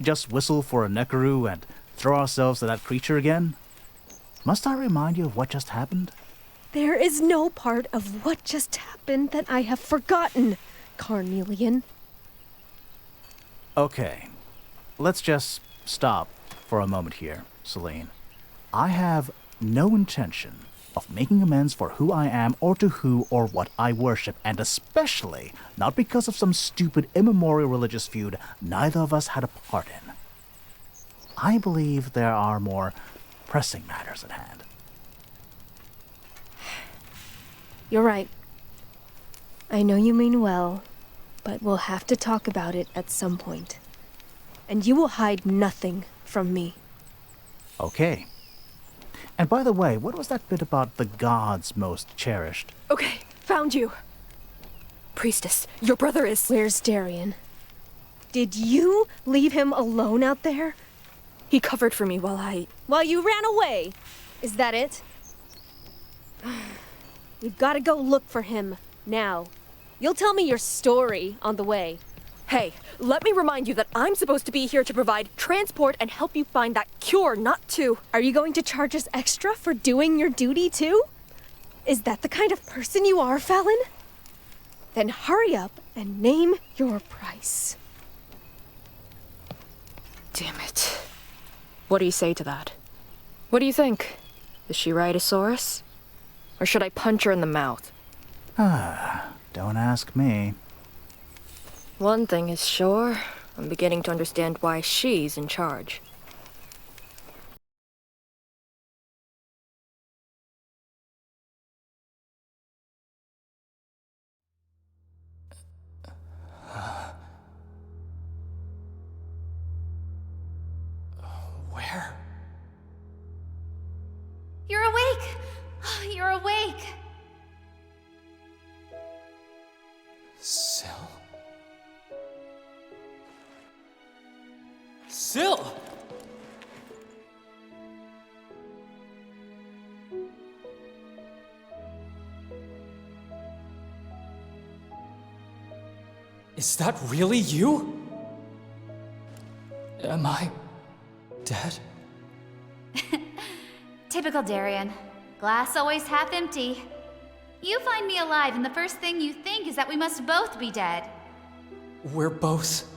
Just whistle for a Nekaru and throw ourselves at that creature again? Must I remind you of what just happened? There is no part of what just happened that I have forgotten, Carnelian. Okay, let's just stop for a moment here, Celine. I have no intention of making amends for who I am or to who or what I worship, and especially not because of some stupid immemorial religious feud neither of us had a part in. I believe there are more pressing matters at hand. You're right. I know you mean well, but we'll have to talk about it at some point. And you will hide nothing from me. Okay. And by the way, what was that bit about the gods most cherished? Okay, found you. Priestess, your brother is... Where's Darian? Did you leave him alone out there? He covered for me While you ran away? Is that it? We've got to go look for him, now. You'll tell me your story on the way. Hey, let me remind you that I'm supposed to be here to provide transport and help you find that cure, not to... Are you going to charge us extra for doing your duty, too? Is that the kind of person you are, Fallon? Then hurry up and name your price. Damn it. What do you say to that? What do you think? Is she right, Asaurus? Or should I punch her in the mouth? Don't ask me. One thing is sure, I'm beginning to understand why she's in charge. Where? You're awake! You're awake! Syl? Syl! Is that really you? Am I dead? Typical Darian. Glass always half empty. You find me alive, and the first thing you think is that we must both be dead. We're both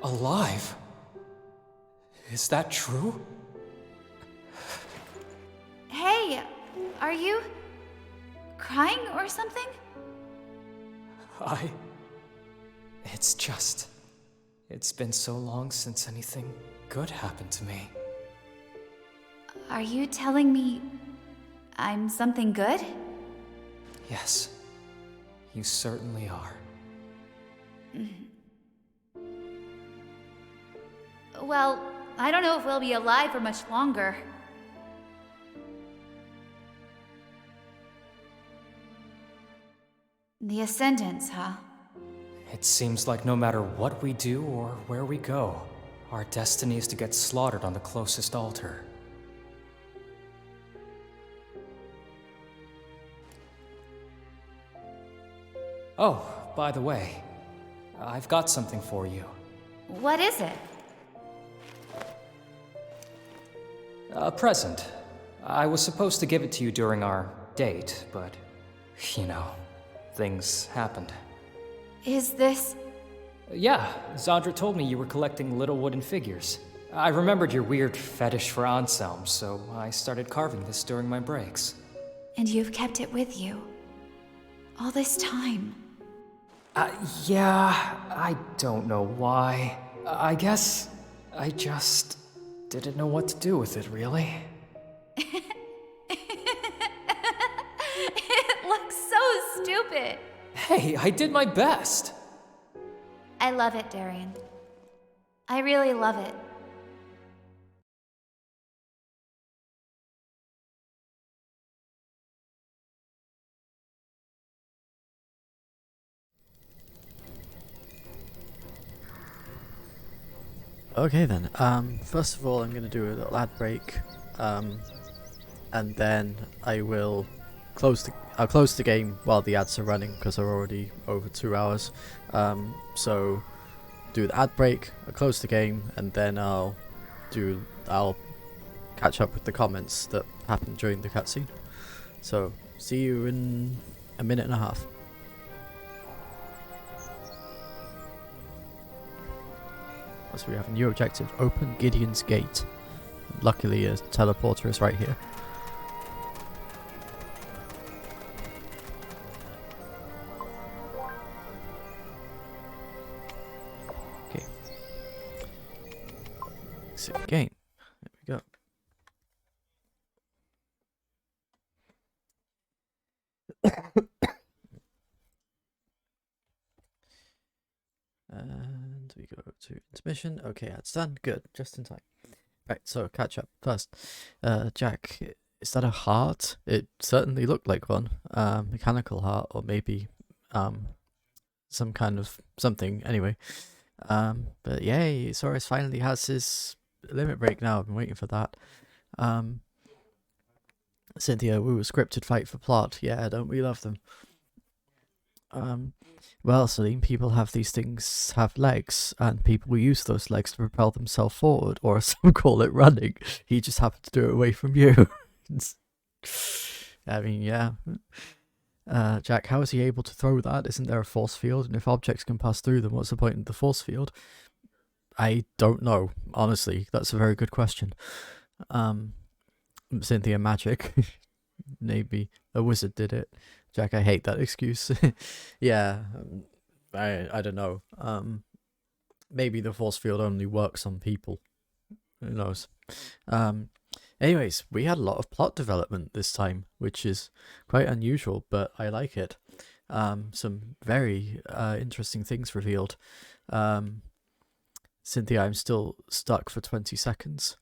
alive. Is that true? Hey, are you crying or something? It's been so long since anything good happened to me. Are you telling me I'm something good? Yes, you certainly are. Well, I don't know if we'll be alive for much longer. The Ascendants, huh? It seems like no matter what we do or where we go, our destiny is to get slaughtered on the closest altar. Oh, by the way, I've got something for you. What is it? A present. I was supposed to give it to you during our date, but, you know, things happened. Is this... Yeah, Zandra told me you were collecting little wooden figures. I remembered your weird fetish for Anselm, so I started carving this during my breaks. And you've kept it with you? All this time? Yeah, I don't know why. I guess I just didn't know what to do with it, really. It looks so stupid. Hey, I did my best. I love it, Darian. I really love it. Okay then. First of all, I'm gonna do a little ad break, and then I'll close the game while the ads are running because they're already over 2 hours. So do the ad break, I'll close the game, and then I'll catch up with the comments that happened during the cutscene. So see you in a minute and a half. So we have a new objective: open Gideon's Gate. Luckily, a teleporter is right here. Okay. Exit game. There we go. And we go to intermission. Okay, that's done. Good, just in time. Right, so catch up first. Jack, is that a heart? It certainly looked like one. Mechanical heart, or maybe some kind of something. Anyway, but yay, Soros finally has his limit break now. I've been waiting for that. Cynthia, woo, scripted fight for plot. Yeah, don't we love them? Well, Celine, people have these things have legs, and people use those legs to propel themselves forward, or some call it running. He just happened to do it away from you. I mean, yeah. Jack, how is he able to throw that? Isn't there a force field? And if objects can pass through them, what's the point of the force field? I don't know, honestly. That's a very good question. Cynthia, magic. Maybe a wizard did it. Jack, I hate that excuse. Yeah, I don't know. Maybe the force field only works on people. Who knows? Anyways, we had a lot of plot development this time, which is quite unusual, but I like it. Some very interesting things revealed. Cynthia, I'm still stuck for 20 seconds.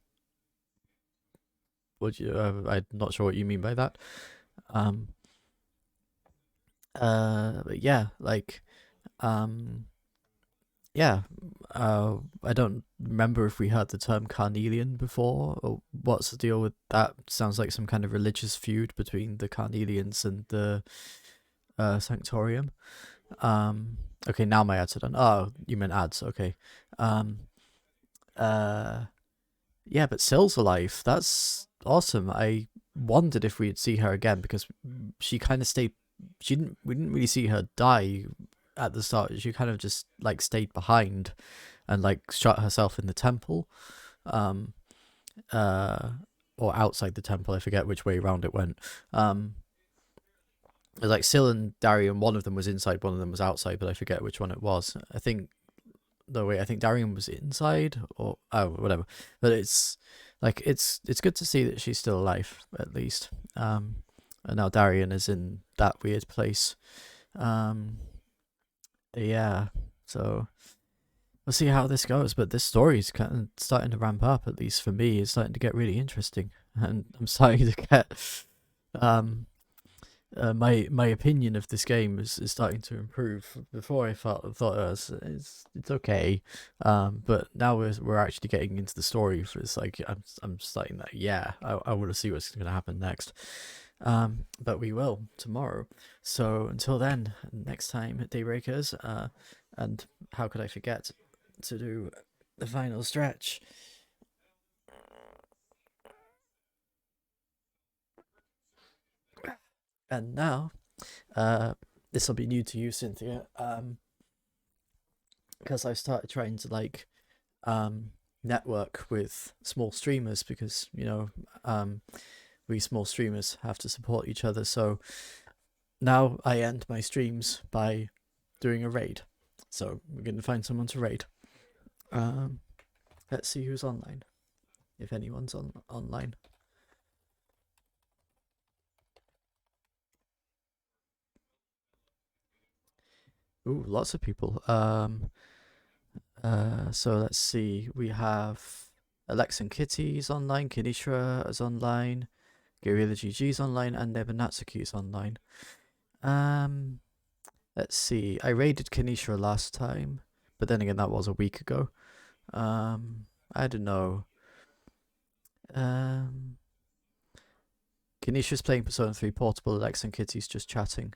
Would you? I'm not sure what you mean by that. But yeah, like, yeah, I don't remember if we heard the term carnelian before, or what's the deal with that? Sounds like some kind of religious feud between the carnelians and the sanctorium. Okay, now my ads are done. Oh, you meant ads, okay. Yeah, but Syl's alive. That's awesome. I wondered if we'd see her again because she kind of stayed. We didn't really see her die at the start. She kind of just like stayed behind and like shut herself in the temple, or outside the temple. I forget which way around it went. It was like Syl and Darian. One of them was inside, one of them was outside, but I forget which one it was. I think Darian was inside, or whatever. But it's like it's good to see that she's still alive at least. And now Darian is in that weird place. Yeah, so we'll see how this goes. But this story's kind of starting to ramp up. At least for me, it's starting to get really interesting, and I'm starting to get my opinion of this game is starting to improve. Before I thought it's okay, but now we're actually getting into the story. It's like I'm starting that. Yeah, I want to see what's going to happen next. But we will tomorrow. So until then, next time at Daybreakers, and how could I forget to do the final stretch? And now, this will be new to you, Cynthia, because I've started trying to like network with small streamers because we small streamers have to support each other. So now I end my streams by doing a raid. So we're going to find someone to raid. Let's see who's online, if anyone's online. Ooh, lots of people. So let's see. We have Alex and Kitty's online, Kinishra is online, Gorilla GG's online, and Nebanatsuki's online. Let's see. I raided Kinishra last time, but then again, that was a week ago. I don't know. Kinishra's playing Persona 3 Portable, Alex and Kitty's just chatting.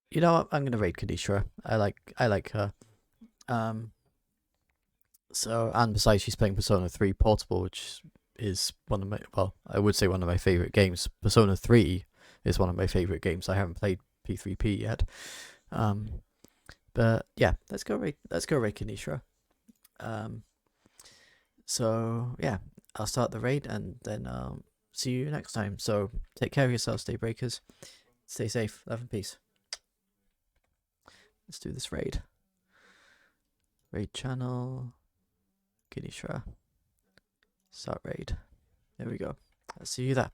You know what? I'm gonna raid Kinishra. I like her. So, and besides, she's playing Persona 3 Portable, which is one of my, well, I would say one of my favorite games. Persona 3 is one of my favorite games. I haven't played P3P yet. But yeah, let's go raid Kinishra. So yeah, I'll start the raid and then see you next time. So take care of yourselves, Daybreakers. Stay safe. Love and peace. Let's do this raid. Raid channel. Kinishra. Start raid. There we go. I'll see you there.